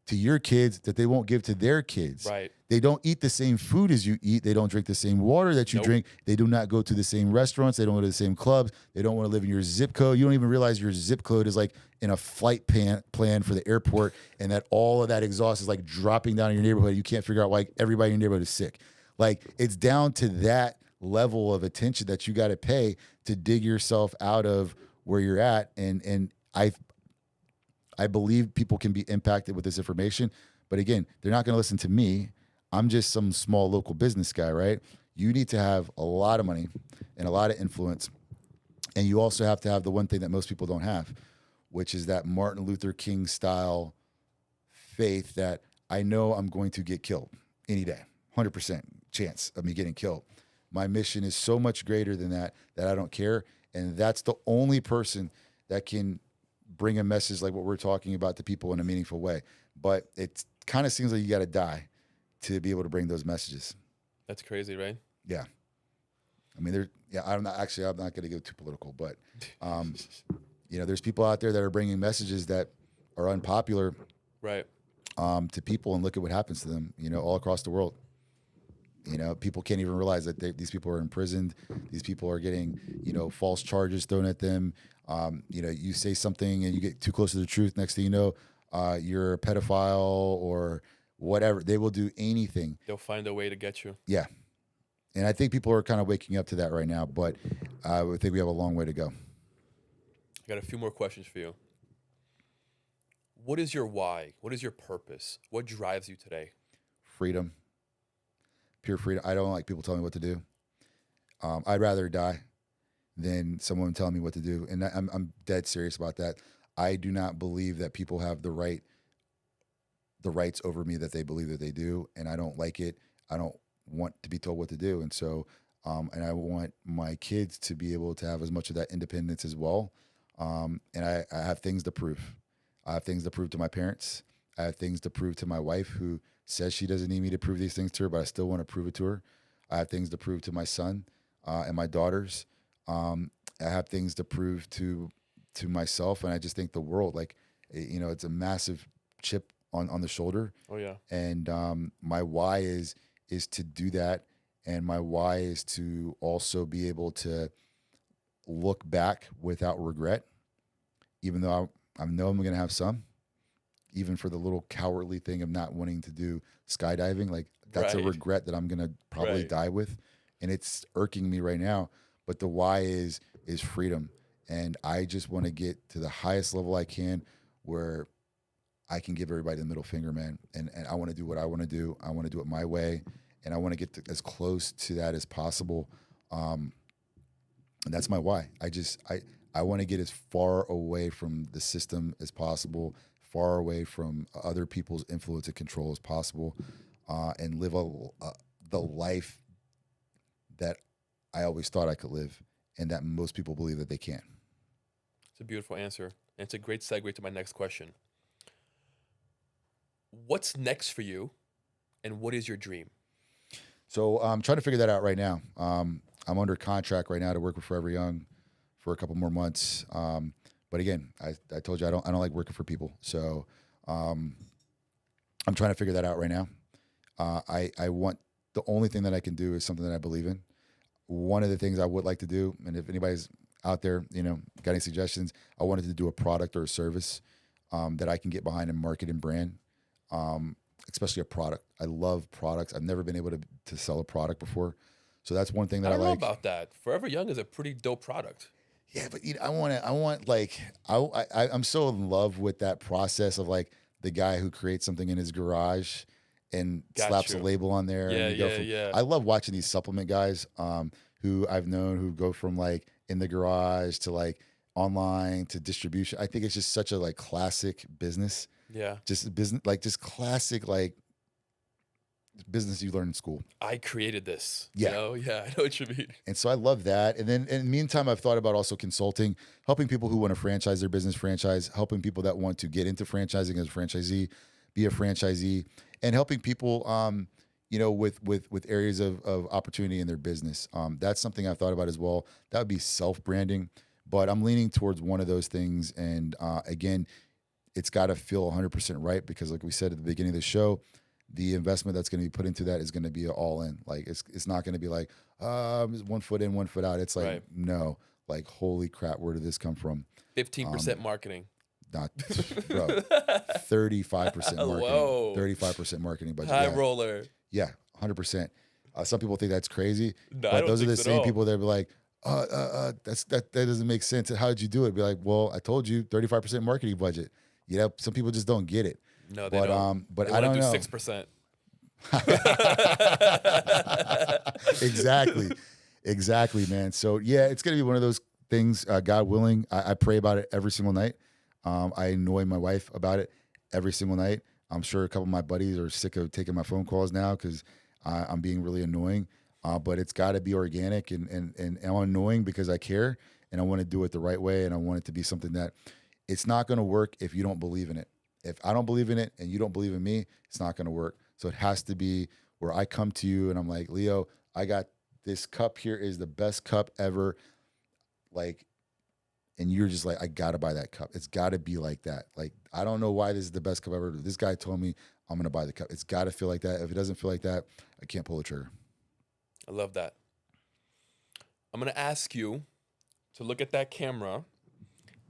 to your kids that they won't give to their kids. Right. They don't eat the same food as you eat. They don't drink the same water that you drink. They do not go to the same restaurants. They don't go to the same clubs. They don't want to live in your zip code. You don't even realize your zip code is like in a flight plan for the airport, and that all of that exhaust is like dropping down in your neighborhood. You can't figure out why everybody in your neighborhood is sick. Like, it's down to that level of attention that you got to pay to dig yourself out of where you're at. And I believe people can be impacted with this information, but again, they're not going to listen to me. I'm just some small local business guy, right? You need to have a lot of money and a lot of influence. And you also have to have the one thing that most people don't have, which is that Martin Luther King style faith that I know I'm going to get killed any day, 100% chance of me getting killed. My mission is so much greater than that I don't care. And that's the only person that can bring a message like what we're talking about to people in a meaningful way. But it kind of seems like you got to die to be able to bring those messages. That's crazy, right? Yeah. I mean, I'm not going to go too political, but, there's people out there that are bringing messages that are unpopular, right, to people, and look at what happens to them, all across the world. People can't even realize that these people are imprisoned. These people are getting, false charges thrown at them. You say something and you get too close to the truth. Next thing you know, you're a pedophile or whatever. They will do anything. They'll find a way to get you. Yeah. And I think people are kind of waking up to that right now, but I think we have a long way to go. I got a few more questions for you. What is your why? What is your purpose? What drives you today? Freedom. Pure freedom. I don't like people telling me what to do. I'd rather die than someone telling me what to do. And I'm dead serious about that. I do not believe that people have the rights over me that they believe that they do. And I don't like it. I don't want to be told what to do. And so, and I want my kids to be able to have as much of that independence as well. And I have things to prove. I have things to prove to my parents. I have things to prove to my wife, who says she doesn't need me to prove these things to her, but I still want to prove it to her. I have things to prove to my son and my daughters. I have things to prove to myself, and I just think the world, it's a massive chip on the shoulder. Oh yeah. And my why is to do that, and my why is to also be able to look back without regret, even though I know I'm going to have some. Even for the little cowardly thing of not wanting to do skydiving, that's a regret that I'm going to probably die with. And it's irking me right now. But the why is freedom. And I just want to get to the highest level I can, where I can give everybody the middle finger, man. And I want to do what I want to do. I want to do it my way. And I want to get as close to that as possible. And that's my why. I want to get as far away from the system as possible, far away from other people's influence and control as possible, and live the life that I always thought I could live, and that most people believe that they can. It's a beautiful answer. And it's a great segue to my next question. What's next for you, and what is your dream? So I'm trying to figure that out right now. I'm under contract right now to work with Forever Young for a couple more months. But again, I told you I don't like working for people. So I'm trying to figure that out right now. I want, the only thing that I can do is something that I believe in. One of the things I would like to do, and if anybody's out there, got any suggestions, I wanted to do a product or a service that I can get behind and market and brand, especially a product. I love products. I've never been able to sell a product before. So that's one thing that I like. I don't know about that. Forever Young is a pretty dope product. Yeah, but I'm so in love with that process of the guy who creates something in his garage and slaps a label on there. Yeah. I love watching these supplement guys who I've known who go from in the garage to online to distribution. I think it's just such a classic business. Yeah. Just business, just classic business you learn in school. I created this. Yeah. Yeah, I know what you mean. And so I love that. And then in the meantime, I've thought about also consulting, helping people who want to franchise their business, helping people that want to get into franchising as a franchisee, be a franchisee, and helping people, with areas of opportunity in their business. That's something I've thought about as well. That would be self-branding, but I'm leaning towards one of those things. And again, it's got to feel 100% right, because like we said at the beginning of the show, the investment that's going to be put into that is going to be all in. It's not going to be 1 foot in, 1 foot out. It's no, holy crap, where did this come from? 15% marketing. Not, bro, 35% marketing. Whoa. 35% marketing budget. High roller. Yeah, 100%. Some people think that's crazy, No, but those are the same people that be like, that doesn't make sense. How did you do it? Be like, well, I told you, 35% marketing budget. Some people just don't get it. No, they don't. But they I don't know. 6%. Exactly, man. So yeah, it's gonna be one of those things. God willing, I pray about it every single night. I annoy my wife about it every single night. I'm sure a couple of my buddies are sick of taking my phone calls now because I'm being really annoying. But it's got to be organic, and I'm annoying because I care and I want to do it the right way, and I want it to be something that it's not going to work if you don't believe in it. If I don't believe in it and you don't believe in me, it's not going to work. So it has to be where I come to you and I'm like, Leo, I got this cup here is the best cup ever. Like, and you're just like, I got to buy that cup. It's got to be like that. Like, I don't know why this is the best cup ever. This guy told me I'm going to buy the cup. It's got to feel like that. If it doesn't feel like that, I can't pull the trigger. I love that. I'm going to ask you to look at that camera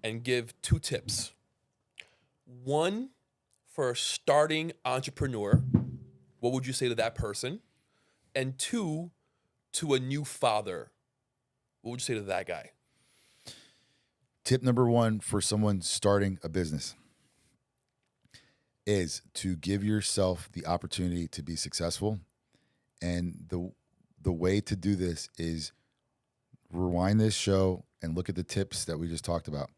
and give 2 tips. 1 for a starting entrepreneur. What would you say to that person? And 2 to a new father. What would you say to that guy? Tip number 1 for someone starting a business is to give yourself the opportunity to be successful. And the way to do this is rewind this show and look at the tips that we just talked about.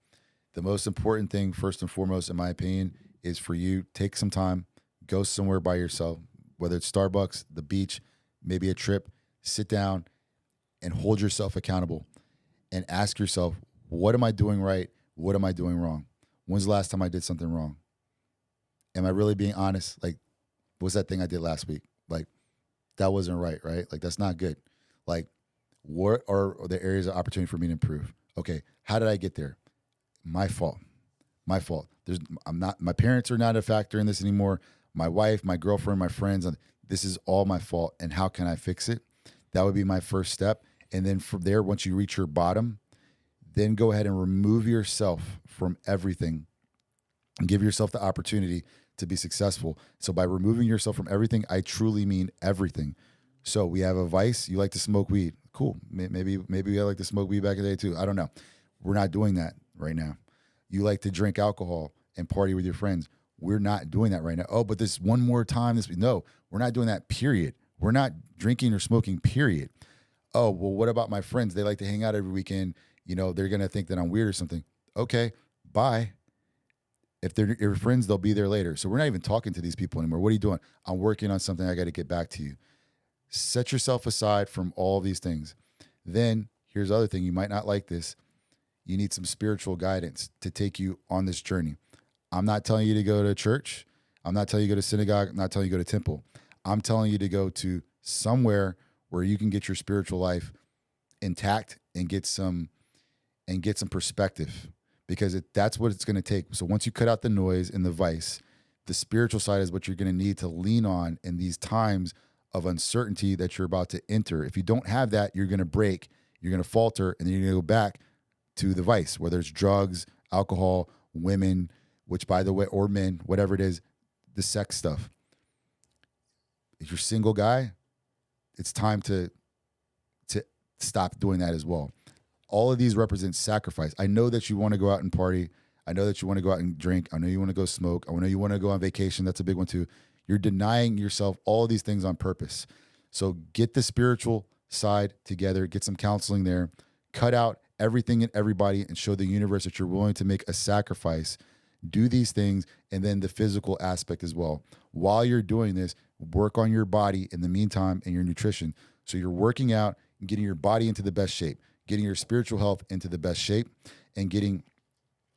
The most important thing, first and foremost, in my opinion, is for you, take some time, go somewhere by yourself, whether it's Starbucks, the beach, maybe a trip, sit down and hold yourself accountable and ask yourself, what am I doing right? What am I doing wrong? When's the last time I did something wrong? Am I really being honest? Like, what's that thing I did last week? Like, that wasn't right, right? Like, that's not good. Like, what are the areas of opportunity for me to improve? Okay, how did I get there? My fault. My fault. My parents are not a factor in this anymore. My wife, my girlfriend, my friends, this is all my fault. And how can I fix it? That would be my first step. And then from there, once you reach your bottom, then go ahead and remove yourself from everything and give yourself the opportunity to be successful. So by removing yourself from everything, I truly mean everything. So we have a vice. You like to smoke weed. Cool. Maybe I like to smoke weed back in the day too. I don't know. We're not doing that right now. You like to drink alcohol and party with your friends. We're not doing that right now. Oh, but this one more time. No, we're not doing that, period. We're not drinking or smoking, period. Oh, well, what about my friends? They like to hang out every weekend. You know, they're going to think that I'm weird or something. Okay, bye. If they're your friends, they'll be there later. So we're not even talking to these people anymore. What are you doing? I'm working on something. I got to get back to you. Set yourself aside from all these things. Then here's the other thing. You might not like this. You need some spiritual guidance to take you on this journey. I'm not telling you to go to church. I'm not telling you to go to synagogue. I'm not telling you to go to temple. I'm telling you to go to somewhere where you can get your spiritual life intact and get some perspective, because that's what it's going to take. So once you cut out the noise and the vice, the spiritual side is what you're going to need to lean on in these times of uncertainty that you're about to enter. If you don't have that, you're going to break, you're going to falter, and then you're going to go back to the vice, whether it's drugs, alcohol, women, which by the way, or men, whatever it is, the sex stuff. If you're a single guy, it's time to stop doing that as well. All of these represent sacrifice. I know that you want to go out and party. I know that you want to go out and drink. I know you want to go smoke. I know you want to go on vacation. That's a big one too. You're denying yourself all of these things on purpose. So get the spiritual side together, get some counseling there, cut out everything and everybody and show the universe that you're willing to make a sacrifice. Do these things, and then the physical aspect as well. While you're doing this, work on your body in the meantime and your nutrition. So you're working out and getting your body into the best shape, getting your spiritual health into the best shape, and getting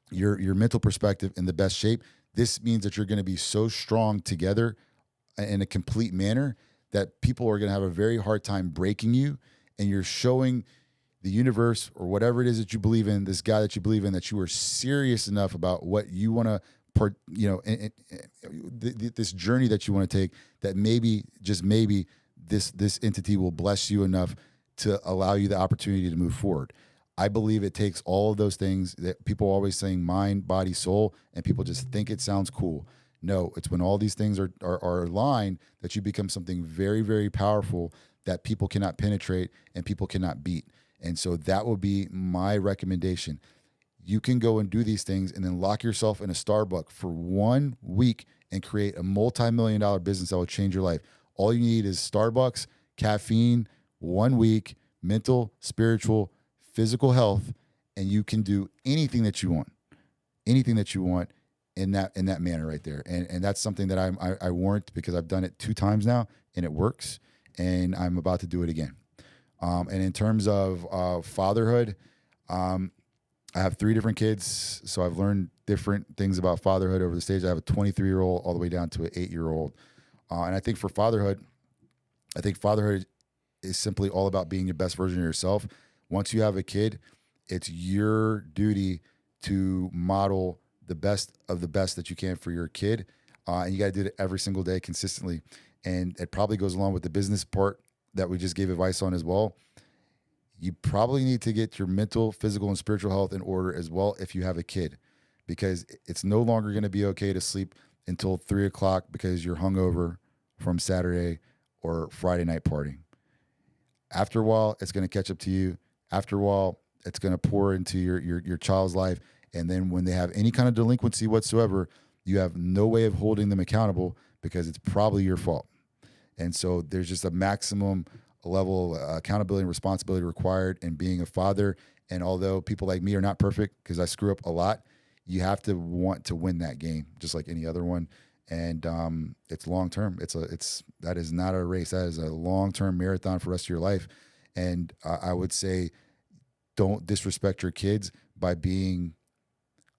your mental perspective in the best shape. This means that you're going to be so strong together in a complete manner that people are going to have a very hard time breaking you, and you're showing the universe or whatever it is that you believe in, this guy that you believe in, that you are serious enough about what you want to, this journey that you want to take, that maybe, just maybe, this entity will bless you enough to allow you the opportunity to move forward. I believe it takes all of those things that people are always saying, mind, body, soul, and people just think it sounds cool. No, it's when all these things are aligned that you become something very, very powerful that people cannot penetrate and people cannot beat. And so that would be my recommendation. You can go and do these things and then lock yourself in a Starbucks for 1 week and create a multi-million-dollar business that will change your life. All you need is Starbucks, caffeine, 1 week, mental, spiritual, physical health, and you can do anything that you want. Anything that you want. in that manner right there. And that's something that I warrant because I've done it 2 times now and it works, and I'm about to do it again. And in terms of fatherhood, I have 3 different kids, so I've learned different things about fatherhood over the stage. I have a 23-year-old all the way down to an 8-year-old. And I think fatherhood is simply all about being your best version of yourself. Once you have a kid, it's your duty to model the best of the best that you can for your kid. And you got to do it every single day consistently. And it probably goes along with the business part that we just gave advice on as well. You probably need to get your mental, physical, and spiritual health in order as well if you have a kid, because it's no longer going to be okay to sleep until 3 o'clock because you're hungover from Saturday or Friday night partying. After a while, it's going to catch up to you. After a while, it's going to pour into your child's life. And then when they have any kind of delinquency whatsoever, you have no way of holding them accountable because it's probably your fault. And so there's just a maximum level of accountability and responsibility required in being a father. And although people like me are not perfect because I screw up a lot, you have to want to win that game just like any other one. And it's long term. That is not a race. That is a long term marathon for the rest of your life. And I would say, don't disrespect your kids by being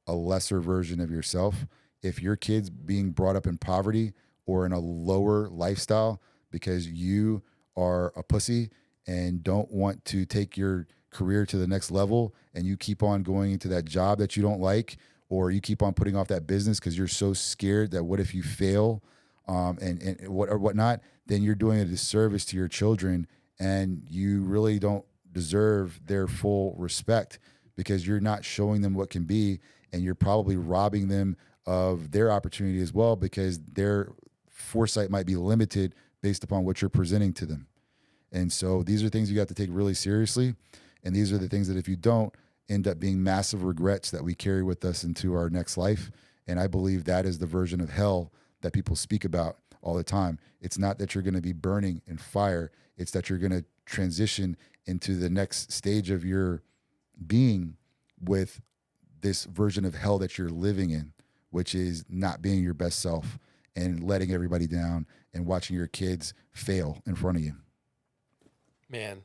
a lesser version of yourself. If your kid's being brought up in poverty or in a lower lifestyle because you are a pussy and don't want to take your career to the next level, and you keep on going into that job that you don't like, or you keep on putting off that business because you're so scared that what if you fail, and whatnot, then you're doing a disservice to your children, and you really don't deserve their full respect because you're not showing them what can be, and you're probably robbing them of their opportunity as well because their foresight might be limited based upon what you're presenting to them. And so these are things you got to take really seriously. And these are the things that if you don't, end up being massive regrets that we carry with us into our next life. And I believe that is the version of hell that people speak about all the time. It's not that you're going to be burning in fire. It's that you're going to transition into the next stage of your being with this version of hell that you're living in, which is not being your best self and letting everybody down and watching your kids fail in front of you. Man,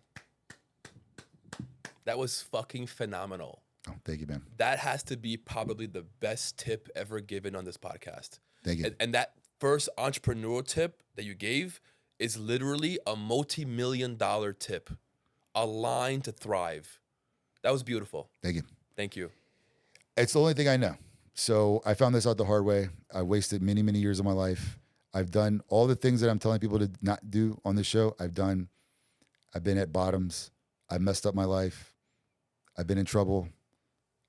that was fucking phenomenal. Oh, thank you, man. That has to be probably the best tip ever given on this podcast. Thank you. And that first entrepreneurial tip that you gave is literally a multi-million-dollar tip, a line to thrive. That was beautiful. Thank you. Thank you. It's the only thing I know. So I found this out the hard way. I wasted many, many years of my life. I've done all the things that I'm telling people to not do on this show. I've been at bottoms. I messed up my life. I've been in trouble.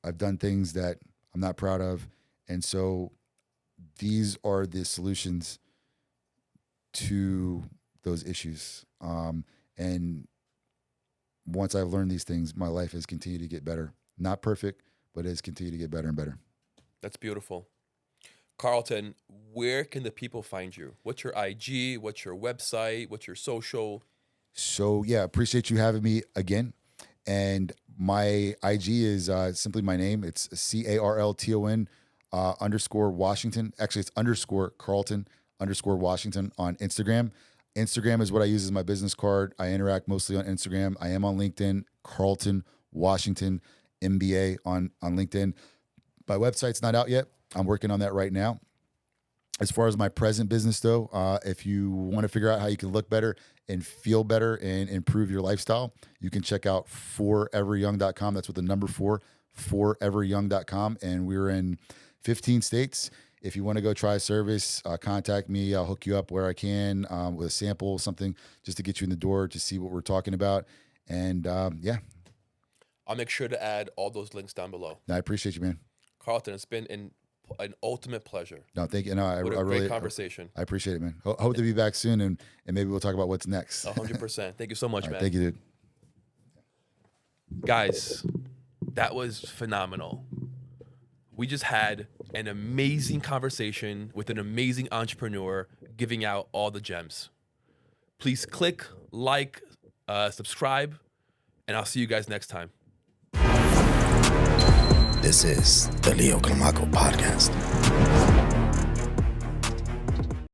I've done things that I'm not proud of. And so these are the solutions to those issues. And once I've learned these things, my life has continued to get better. Not perfect, but it has continued to get better and better. That's beautiful. Carlton, where can the people find you? What's your IG? What's your website? What's your social? So, yeah, appreciate you having me again. And my IG is simply my name. It's CARLTON _ Washington. Actually, it's _ Carlton _ Washington on Instagram. Instagram is what I use as my business card. I interact mostly on Instagram. I am on LinkedIn, Carlton Washington MBA on LinkedIn. My website's not out yet. I'm working on that right now. As far as my present business, though, if you want to figure out how you can look better and feel better and improve your lifestyle, you can check out foreveryoung.com. That's with the number 4, foreveryoung.com. And we're in 15 states. If you want to go try a service, contact me. I'll hook you up where I can with a sample, something just to get you in the door to see what we're talking about. And yeah. I'll make sure to add all those links down below. I appreciate you, man. Carlton, it's been an ultimate pleasure. No, thank you. No, I What a really great conversation. I appreciate it, man. Hope to be back soon, and maybe we'll talk about what's next. 100%. Thank you so much, All right, man. thank you, dude. Guys, that was phenomenal. We just had an amazing conversation with an amazing entrepreneur giving out all the gems. Please click, like, subscribe, and I'll see you guys next time. This is the Leo Climaco Podcast. Bye.